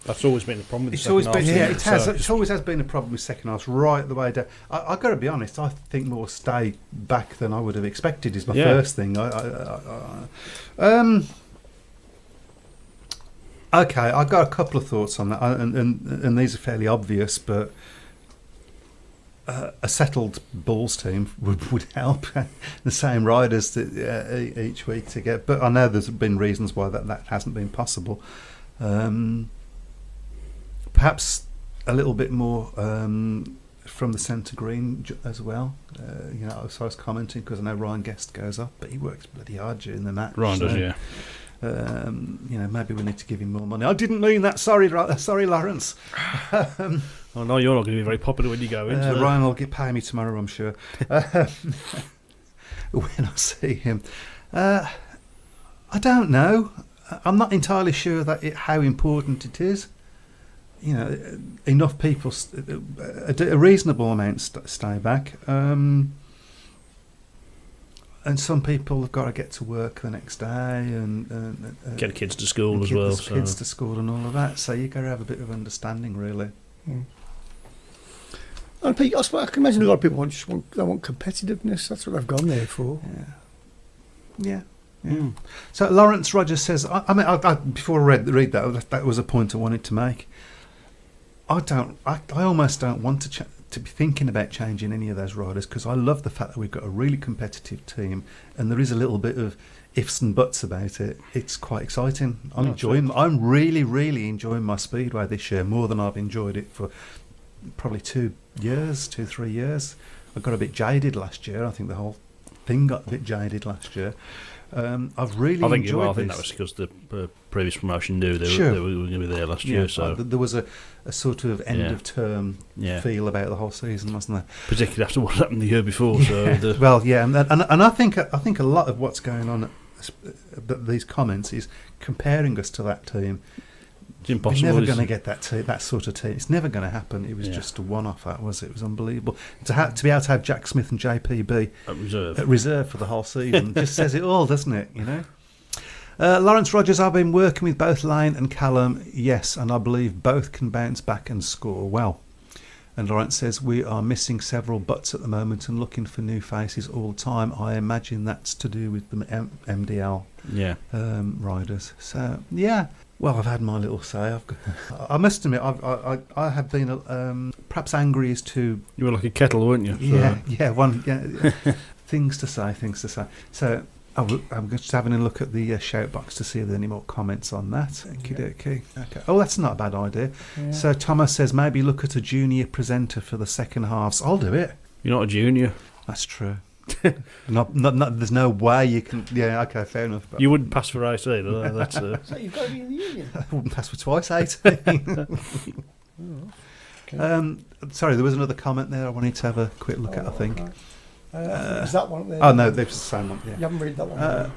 Speaker 3: That's always been the problem with the
Speaker 1: second
Speaker 3: half.
Speaker 1: It always has been a problem with second halves right the way down. I've got to be honest, I think more stay back than I would have expected is my first thing. Okay, I've got a couple of thoughts on that, and these are fairly obvious, but a settled Bulls team would help. The same riders each week to get, but I know there's been reasons why that hasn't been possible. Perhaps a little bit more from the centre green as well. So I was commenting because I know Ryan Guest goes up, but he works bloody hard during the match.
Speaker 3: Ryan does, yeah.
Speaker 1: Maybe we need to give him more money. I didn't mean that. Sorry, Lawrence.
Speaker 3: I know you're not going to be very popular when you go in.
Speaker 1: Ryan will pay me tomorrow, I'm sure. When I see him, I don't know. I'm not entirely sure how important it is. Enough people, a reasonable amount stay back. And some people have got to get to work the next day and
Speaker 3: get kids to school as well.
Speaker 1: Kids to school and all of that. So you've got to have a bit of understanding, really.
Speaker 2: And I can imagine a lot of people they want competitiveness. That's what they've gone there for.
Speaker 1: Yeah. So Lawrence Rogers says, I before I read that was a point I wanted to make. I almost don't want to be thinking about changing any of those riders, because I love the fact that we've got a really competitive team, and there is a little bit of ifs and buts about it. It's quite exciting. I'm really, really enjoying my Speedway this year, more than I've enjoyed it for probably 3 years. I got a bit jaded last year. I think the whole thing got a bit jaded last year. I've really enjoyed
Speaker 3: I think that was because the previous promotion knew they were going to be there last year. So
Speaker 1: there was a sort of end of term feel about the whole season, wasn't there?
Speaker 3: Particularly after what happened the year before.
Speaker 1: Yeah. And I think a lot of what's going on, these comments, is comparing us to that team.
Speaker 3: It's impossible.
Speaker 1: We're never going to get that sort of team. It's never going to happen. It was just a one-off. That was it. It was unbelievable to be able to have Jack Smith and JPB at reserve for the whole season. Just says it all, doesn't it? You know. Lawrence Rogers, I've been working with both Lane and Callum. Yes, and I believe both can bounce back and score well. And Lawrence says we are missing several butts at the moment and looking for new faces all the time. I imagine that's to do with the MDL riders. So yeah. Well, I've had my little say. I must admit, I have been perhaps angry as to...
Speaker 3: You were like a kettle, weren't you?
Speaker 1: Things to say. So I'm just having a look at the shout box to see if there's any more comments on that. Okay. Oh, that's not a bad idea. Yeah. So Thomas says maybe look at a junior presenter for the second halves. I'll do it.
Speaker 3: You're not a junior.
Speaker 1: That's true. not. There's no way you can. Yeah, okay, fair enough. But
Speaker 3: you wouldn't pass for 18. That's.
Speaker 2: So you've got to be in the union.
Speaker 1: I wouldn't pass for twice 18. Okay. Sorry, there was another comment there I wanted to have a quick look at. I think.
Speaker 2: Is that one there?
Speaker 1: Oh no, there's the same one. Yeah.
Speaker 2: You haven't read that one.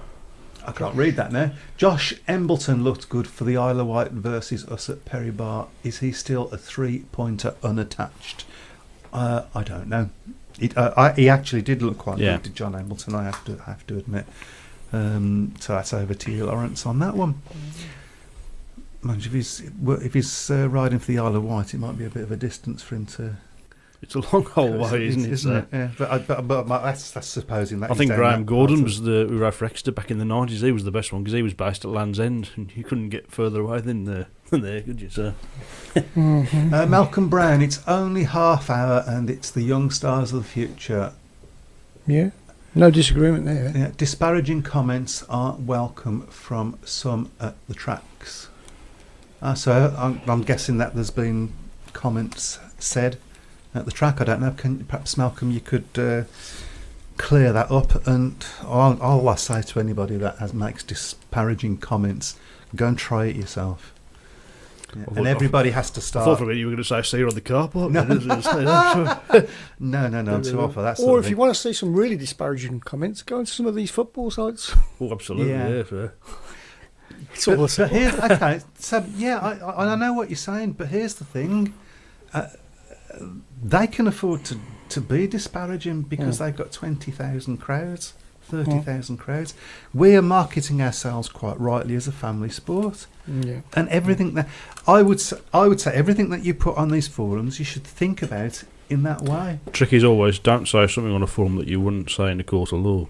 Speaker 1: I can't read that now. Josh Embleton looked good for the Isle of Wight versus us at Perry Bar. Is he still a 3-pointer unattached? I don't know. He actually did look quite good, did John Embleton, I have to admit. So that's over to you, Lawrence, on that one. Mind you, if he's riding for the Isle of Wight, it might be a bit of a distance for him to...
Speaker 3: It's a long whole way, isn't it?
Speaker 1: Isn't it? Yeah, but that's supposing that.
Speaker 3: I think Graham Gordon was who rode for Exeter back in the 90s. He was the best one because he was based at Land's End, and you couldn't get further away than there, could you, sir?
Speaker 1: Malcolm Brown, it's only half hour, and it's the young stars of the future.
Speaker 2: Yeah, no disagreement there.
Speaker 1: Yeah, disparaging comments aren't welcome from some at the tracks. So I'm guessing that there's been comments said at the track. I don't know. Perhaps Malcolm, you could clear that up. And all I say to anybody that makes disparaging comments, go and try it yourself. Yeah. And everybody has to start.
Speaker 3: I thought for a minute you were going to say see you on the car park.
Speaker 1: No, I'm too off for that.
Speaker 2: Or if you want to see some really disparaging comments, go into some of these football sites.
Speaker 3: Oh, absolutely. Yeah.
Speaker 2: It's all
Speaker 1: okay. So I know what you're saying, but here's the thing. They can afford to be disparaging because they've got 20,000 crowds, 30,000 crowds. We are marketing ourselves quite rightly as a family sport, and everything that I would say everything that you put on these forums, you should think about in that way.
Speaker 3: Trick is always don't say something on a forum that you wouldn't say in a court of law.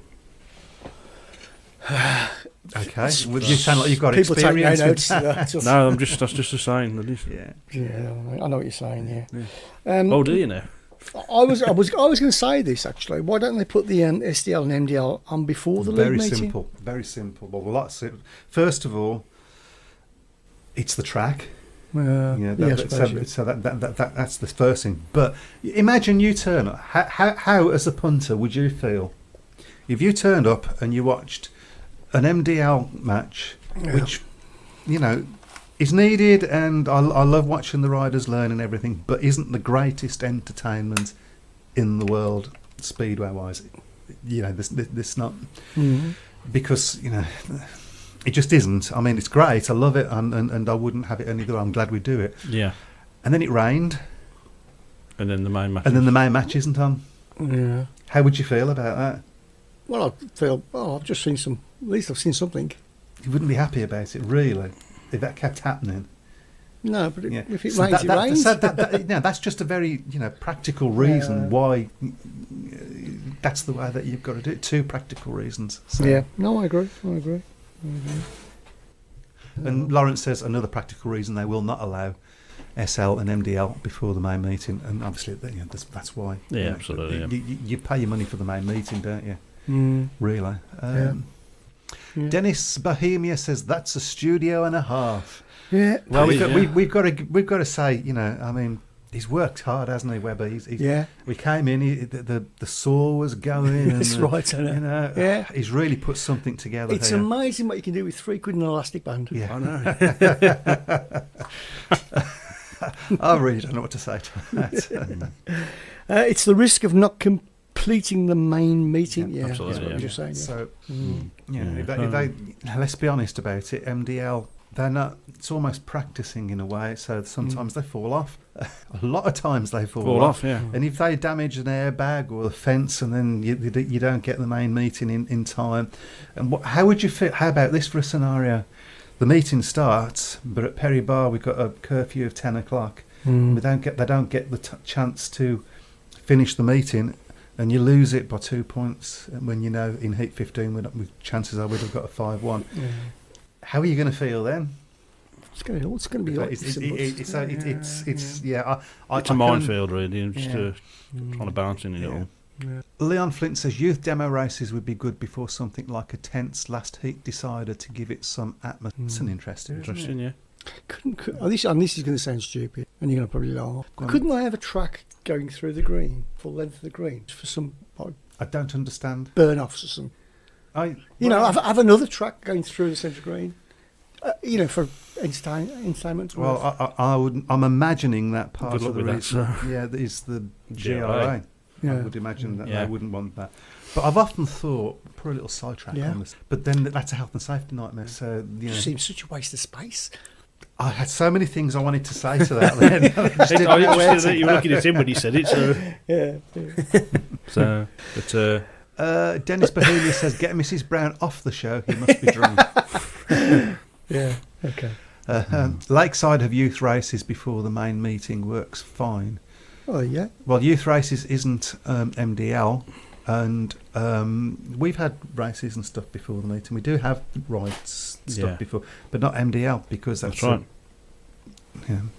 Speaker 1: Okay, well, you sound like you've got
Speaker 2: people
Speaker 1: experience.
Speaker 2: Take no notes.
Speaker 3: No, that's just a sign.
Speaker 2: Yeah, I know what you're saying.
Speaker 3: Yeah. Do you know?
Speaker 2: I was going to say this actually. Why don't they put the SDL and MDL on before the league meeting?
Speaker 1: Very simple. Well, first of all, it's the track. So that's the first thing. But imagine you turn up. How as a punter would you feel if you turned up and you watched an MDL match, which is needed, and I love watching the riders learn and everything, but isn't the greatest entertainment in the world speedway wise? This not because it just isn't. I mean, it's great. I love it, and I wouldn't have it any other way. I'm glad we do it.
Speaker 3: Yeah.
Speaker 1: And then it rained,
Speaker 3: and then the main match.
Speaker 1: And then the main match isn't on.
Speaker 2: Yeah.
Speaker 1: How would you feel about that?
Speaker 2: Well, I feel. I've just seen some. At least I've seen something.
Speaker 1: You wouldn't be happy about it, really, if that kept happening.
Speaker 2: No, but
Speaker 1: Yeah.
Speaker 2: if it
Speaker 1: So
Speaker 2: rains, it rains.
Speaker 1: That's just a very practical reason why. That's the way that you've got to do it. 2 practical reasons. So.
Speaker 2: Yeah. No, I agree.
Speaker 1: And Lawrence says another practical reason they will not allow SL and MDL before the main meeting, and obviously that's why.
Speaker 3: Yeah, absolutely.
Speaker 1: You pay your money for the main meeting, don't you? Really.
Speaker 2: Yeah.
Speaker 1: Dennis Bohemia says that's a studio and a half.
Speaker 2: Yeah.
Speaker 1: Well, we've got to say, I mean, he's worked hard, hasn't he, Webby?
Speaker 2: Yeah.
Speaker 1: We came in, the saw was going.
Speaker 2: That's right, I know. Yeah.
Speaker 1: He's really put something together.
Speaker 2: It's
Speaker 1: here.
Speaker 2: amazing what you can do with £3 in an elastic band.
Speaker 1: Yeah.
Speaker 3: I know.
Speaker 1: I really don't know what to say to that.
Speaker 2: It's the risk of not completing the main meeting. Yeah,
Speaker 3: absolutely.
Speaker 2: That's what you're saying. Yeah.
Speaker 1: If they, let's be honest about it, MDL, they're not. It's almost practicing in a way. So sometimes they fall off. A lot of times they fall off.
Speaker 3: Yeah.
Speaker 1: And if they damage an airbag or a fence, and then you don't get the main meeting in time, and how would you feel? How about this for a scenario? The meeting starts, but at Perry Bar we've got a curfew of 10 o'clock. They don't get the chance to finish the meeting, and you lose it by 2 points. When in heat 15, chances are we'd have got a 5-1. How are you going to feel then?
Speaker 2: It's going to be like
Speaker 1: it's
Speaker 3: a minefield, really. Just trying to balance in it all.
Speaker 2: Yeah.
Speaker 1: Leon Flint says youth demo races would be good before something like a tense last heat decider to give it some atmosphere. It's an interesting,
Speaker 3: yeah.
Speaker 2: This is going to sound stupid, and you're going to probably laugh. Couldn't I have a track going through the green, full length of the green, for some
Speaker 1: I don't understand.
Speaker 2: burn offs or something? Have another track going through the centre green. For entertainment.
Speaker 1: Well, I'm imagining that part
Speaker 3: Good luck
Speaker 1: of the
Speaker 3: with
Speaker 1: reason.
Speaker 3: that,
Speaker 1: That is the GRA.
Speaker 2: Yeah.
Speaker 1: I would imagine that they wouldn't want that. But I've often thought, put a little sidetrack on this. But then that's a health and safety nightmare. So
Speaker 2: it seems such a waste of space.
Speaker 1: I had so many things I wanted to say to that. Then
Speaker 3: You were looking at him when he said it. So
Speaker 1: Dennis Bohemia says, "Get Mrs. Brown off the show. He must be drunk."
Speaker 2: Yeah. Okay.
Speaker 1: Lakeside have youth races before the main meeting works fine.
Speaker 2: Oh yeah.
Speaker 1: Well, youth races isn't MDL, and we've had races and stuff before the meeting. We do have rides stuff before, but not MDL because that's
Speaker 3: right.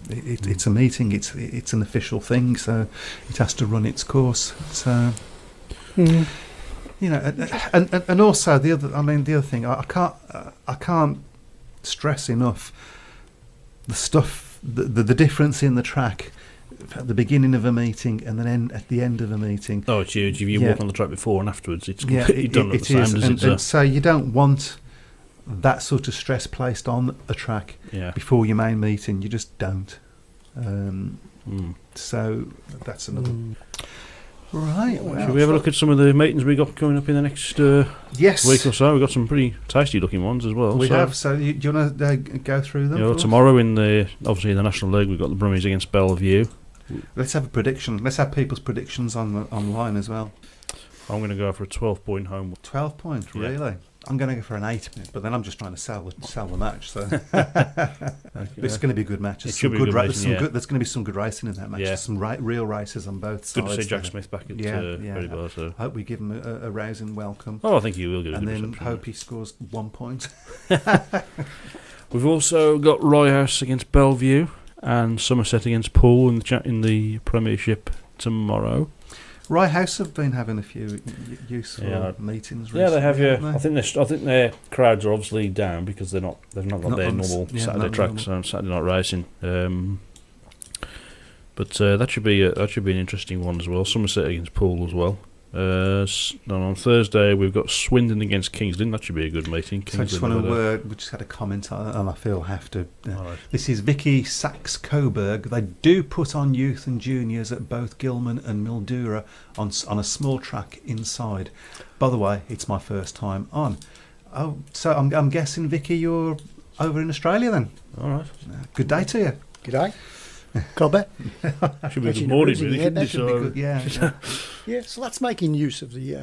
Speaker 1: It's a meeting. It's an official thing, so it has to run its course. So and also the other thing I can't stress enough the stuff the difference in the track at the beginning of a meeting and then at the end of a meeting.
Speaker 3: Oh, it's huge. If you walk on the track before and afterwards, it's completely done at the same.
Speaker 1: And so you don't want that sort of stress placed on a track before your main meeting. You just don't. So that's another. Right. Well,
Speaker 3: should we have a look at some of the meetings we got coming up in the next week or so? We've got some pretty tasty looking ones as well.
Speaker 1: We have. So do you want to go through them?
Speaker 3: Tomorrow in the National League, we've got the Brummies against Bellevue.
Speaker 1: Let's have a prediction. Let's have people's predictions online as well.
Speaker 3: I'm going to go for a 12-point home.
Speaker 1: 12 points, really? I'm going to go for an 8, but then I'm just trying to sell the match. So it's going to be a good match. There's going to be some good racing in that match. There's some real races on both sides.
Speaker 3: Good to see Jack Smith back at Perry Bar. So
Speaker 1: I hope we give him a rousing welcome.
Speaker 3: Oh, I think he will get a
Speaker 1: and
Speaker 3: good
Speaker 1: then
Speaker 3: reception.
Speaker 1: hope he scores 1 point.
Speaker 3: We've also got Royhouse against Bellevue and Somerset against Poole in the Premiership tomorrow.
Speaker 1: Rye House have been having a few useful meetings recently.
Speaker 3: Yeah, they have. Yeah, I think their crowds are obviously down because they've not got their normal Saturday tracks and Saturday night racing. But that should be an interesting one as well. Somerset against Poole as well. And on Thursday we've got Swindon against Kings Lynn. That should be a good meeting.
Speaker 1: So I just want to we just had a comment and I feel I have to. Right. This is Vicky Sachs-Coburg. They do put on youth and juniors at both Gilman and Mildura on a small track inside. By the way, it's my first time on. Oh, so I'm guessing, Vicky, you're over in Australia then.
Speaker 3: All right.
Speaker 2: Good day to you. Good day. Cobber.
Speaker 3: Should be a good morning, really.
Speaker 2: Yeah, so that's making use of the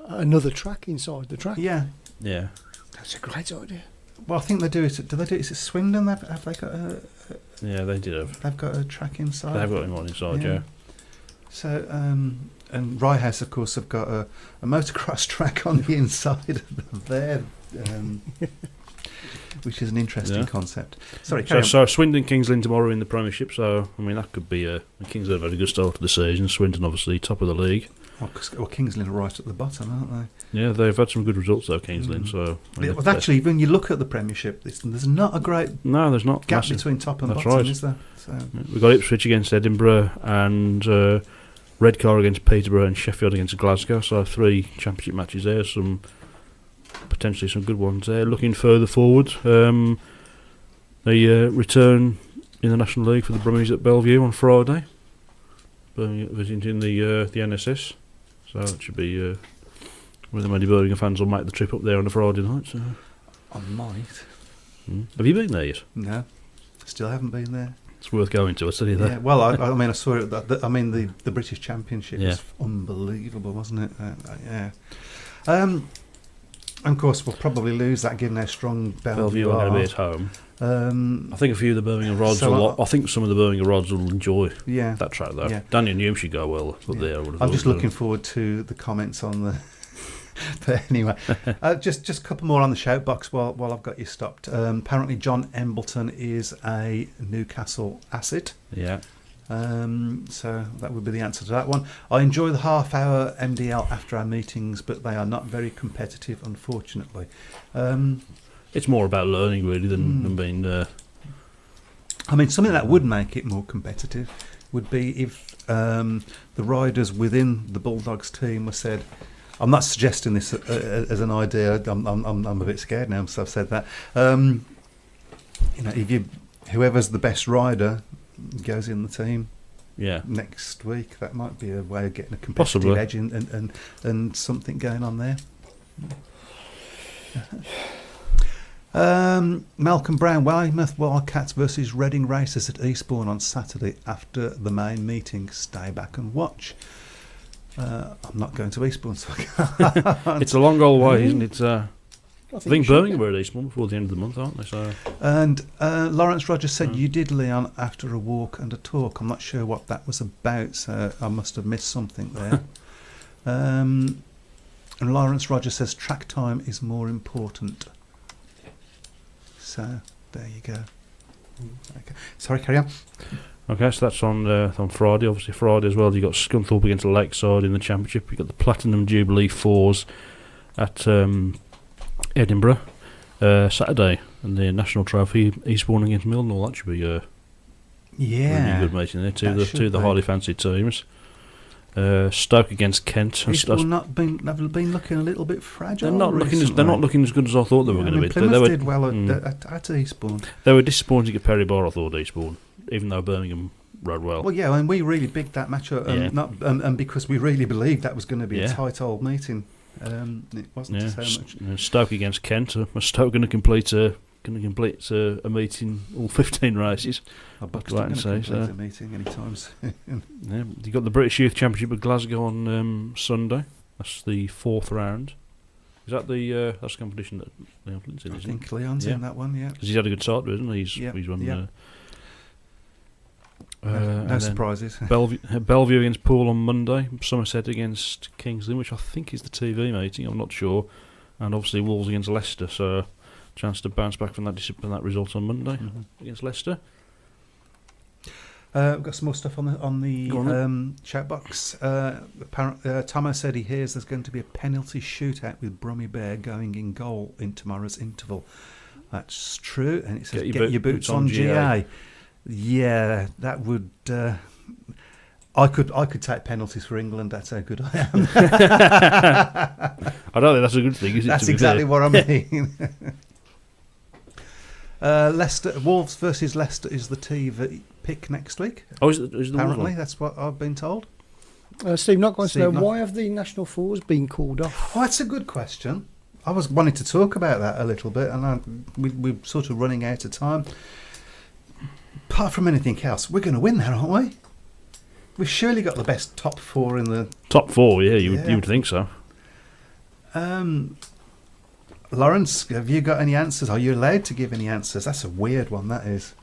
Speaker 2: another track inside the track.
Speaker 1: Yeah.
Speaker 2: That's a great idea.
Speaker 1: Well, I think they do it. Do they do it? Is it Swindon? Have they got
Speaker 3: Yeah, they did have.
Speaker 1: They've got a track inside.
Speaker 3: They have got one inside, yeah.
Speaker 1: So, and Rye House, of course, have got a motocross track on the inside of there, which is an interesting concept. Sorry,
Speaker 3: so Swindon, Kings Lynn tomorrow in the Premiership. So I mean that could be Kings Lynn have had a good start to the season. Swindon obviously top of the league.
Speaker 1: Well, Kings Lynn are right at the bottom, aren't they?
Speaker 3: Yeah, they've had some good results though, Kings Lynn. So
Speaker 1: well, actually, when you look at the Premiership, there's not a great
Speaker 3: there's not
Speaker 1: gap
Speaker 3: massive.
Speaker 1: Between top and
Speaker 3: That's
Speaker 1: bottom,
Speaker 3: right.
Speaker 1: is there? So.
Speaker 3: We've got Ipswich against Edinburgh and Redcar against Peterborough and Sheffield against Glasgow. So 3 championship matches there. Potentially some good ones there. Looking further forward, they return in the National League for the Brummies at Bellevue on Friday, visiting the NSS. So that should be where the many Birmingham fans will make the trip up there on a Friday night. So.
Speaker 1: I might.
Speaker 3: Have you been there yet?
Speaker 1: No, still haven't been there.
Speaker 3: It's worth going to. I tell you that.
Speaker 1: Yeah, well, I mean, I saw it. The British Championship was unbelievable, wasn't it? Yeah. And of course, we'll probably lose that given how strong Bellevue
Speaker 3: are
Speaker 1: are.
Speaker 3: going to be at home. I think a few of the Birmingham Rods I think some of the Birmingham Rods will enjoy that track though. Yeah. Daniel Newman should go well up there.
Speaker 1: I'm just looking forward to the comments on the. But anyway, just a couple more on the shout box while I've got you stopped. Apparently, John Embleton is a Newcastle asset.
Speaker 3: Yeah.
Speaker 1: So that would be the answer to that one. I enjoy the half-hour MDL after our meetings, but they are not very competitive, unfortunately.
Speaker 3: It's more about learning, really, than being...
Speaker 1: I mean, something that would make it more competitive would be if the riders within the Bulldogs team were said... I'm not suggesting this as an idea. I'm a bit scared now, so I've said that. If whoever's the best rider goes in the team next week, that might be a way of getting a competitive edge and something going on there. Malcolm Brown, Weymouth Wildcats versus Reading Racers at Eastbourne on Saturday after the main meeting. Stay back and watch. I'm not going to Eastbourne, so I can't.
Speaker 3: It's a long old way, isn't it? I think Birmingham were at Eastbourne before the end of the month, aren't they? So. And
Speaker 1: Lawrence Rogers said you did, Leon, after a walk and a talk. I'm not sure what that was about, so I must have missed something there. And Lawrence Rogers says track time is more important. So there you go. Okay. Sorry, carry on.
Speaker 3: Okay, so that's on Friday. Obviously, Friday as well. You got Scunthorpe against Lakeside in the Championship. You got the Platinum Jubilee Fours at Edinburgh Saturday, and the National Trophy Eastbourne against Millwall. That should be really good meeting there. Two of the highly fancied teams. Stoke against Kent.
Speaker 1: Eastbourne have been looking a little bit fragile.
Speaker 3: They're not looking as good as I thought they were going to be.
Speaker 1: Plymouth did well at Eastbourne.
Speaker 3: They were disappointing at Perry Bar, I thought, Eastbourne, even though Birmingham rode well.
Speaker 1: Well, yeah, and we really bigged that match up, and because we really believed that was going to be a tight old meeting. It wasn't so much.
Speaker 3: Stoke against Kent. Was Stoke going to complete a meeting, all 15 races?
Speaker 1: I'll complete a meeting anytime soon.
Speaker 3: You got the British Youth Championship at Glasgow on Sunday. That's the 4th round. Is that that's the competition that Leon Flint's in?
Speaker 1: I think Leon's in that one. Yeah,
Speaker 3: because he's had a good start, hasn't he? He's won.
Speaker 1: Yeah. No surprises.
Speaker 3: Bellevue against Poole on Monday. Somerset against Kings Lynn, which I think is the TV meeting. I'm not sure. And obviously Wolves against Leicester. So chance to bounce back from that result on Monday against Leicester.
Speaker 1: We've got some more stuff on the chat box. Tomo said he hears there's going to be a penalty shootout with Brummy Bear going in goal in tomorrow's interval. That's true, and it says get your boots on GA. Yeah, that would. I could take penalties for England. That's how good I am.
Speaker 3: I don't think that's a good thing, is it?
Speaker 1: That's exactly what I mean. Leicester Wolves versus Leicester is the TV pick next week.
Speaker 3: Oh, is it
Speaker 1: apparently that's what I've been told.
Speaker 2: Steve Knott wants to know why have the national fours been called off?
Speaker 1: Oh, that's a good question. I was wanting to talk about that a little bit, and we're sort of running out of time. Apart from anything else, we're going to win there, aren't we? We've surely got the best top 4 in the...
Speaker 3: Top 4, yeah, you would think so.
Speaker 1: Lawrence, have you got any answers? Are you allowed to give any answers? That's a weird one, that is.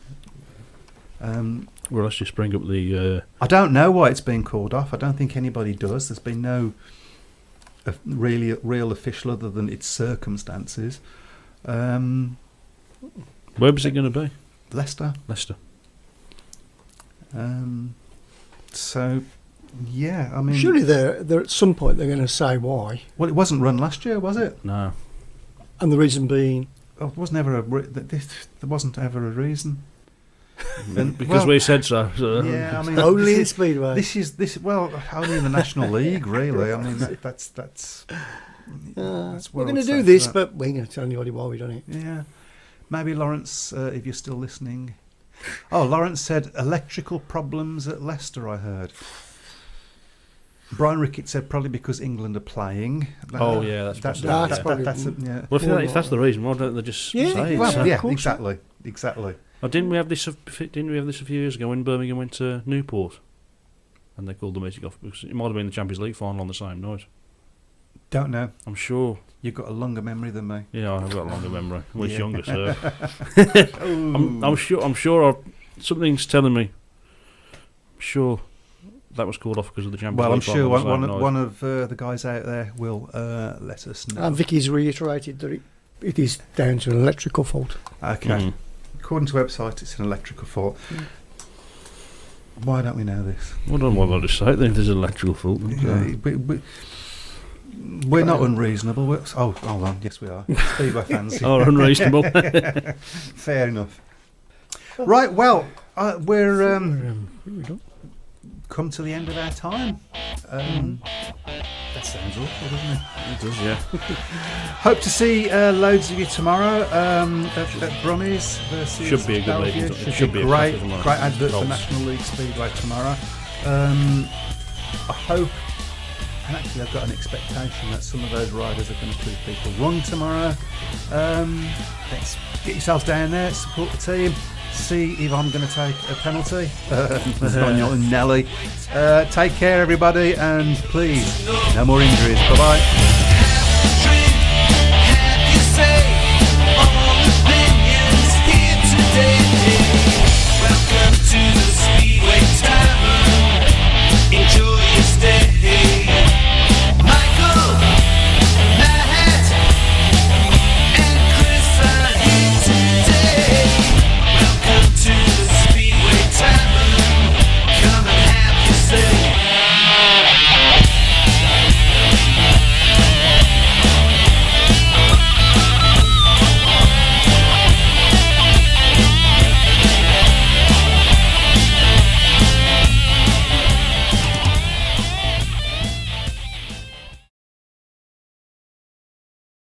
Speaker 3: Well, let's just bring up the...
Speaker 1: I don't know why it's been called off. I don't think anybody does. There's been no real official other than its circumstances.
Speaker 3: Where was it going to be?
Speaker 1: Leicester. So, yeah, I mean...
Speaker 2: Surely they're at some point they're going to say why.
Speaker 1: Well, it wasn't run last year, was it?
Speaker 3: No.
Speaker 2: And the reason being...
Speaker 1: Oh, there wasn't ever a reason.
Speaker 3: Because we said so.
Speaker 1: Yeah, I mean...
Speaker 2: Only in Speedway.
Speaker 1: Well, only in the National League, really. I mean, that's
Speaker 2: we're going to do this, but we ain't going to tell anybody why we've done it.
Speaker 1: Yeah. Maybe Lawrence, if you're still listening... Oh, Lawrence said electrical problems at Leicester, I heard. Brian Rickett said probably because England are playing.
Speaker 3: That's
Speaker 2: probably...
Speaker 1: yeah.
Speaker 3: Well, if that's the reason, why don't they just say it?
Speaker 1: Well, yeah, exactly.
Speaker 3: Oh, didn't we have this a few years ago when Birmingham went to Newport? And they called the meeting off because it might have been the Champions League final on the same night.
Speaker 1: Don't know.
Speaker 3: I'm sure.
Speaker 1: You've got a longer memory than me.
Speaker 3: Yeah, I've got a longer memory. I'm much younger, so... I'm sure something's telling me. I'm sure that was called off because of the Champions League.
Speaker 1: Well, I'm sure one of the guys out there will let us know.
Speaker 2: And Vicky's reiterated that it is down to an electrical fault.
Speaker 1: Okay. According to the website, it's an electrical fault. Why don't we know this?
Speaker 3: Well, I don't know what I'll just say then if there's an electrical fault.
Speaker 1: We're not unreasonable. Hold on. Yes, we are. Speedway fans.
Speaker 3: Oh, unreasonable.
Speaker 1: Fair enough. Right, well, we're come to the end of our time. That sounds awful, doesn't it?
Speaker 3: It does, yeah.
Speaker 1: Hope to see loads of you tomorrow at Brummies versus
Speaker 3: Should be a good
Speaker 1: Bellevue.
Speaker 3: league.
Speaker 1: Should be a great advert for National League Speedway tomorrow. I hope, and actually I've got an expectation that some of those riders are going to prove people wrong tomorrow. Let's get yourselves down there, support the team. See if I'm going to take a penalty. Nelly. Take care, everybody, and please, no more injuries. Bye-bye.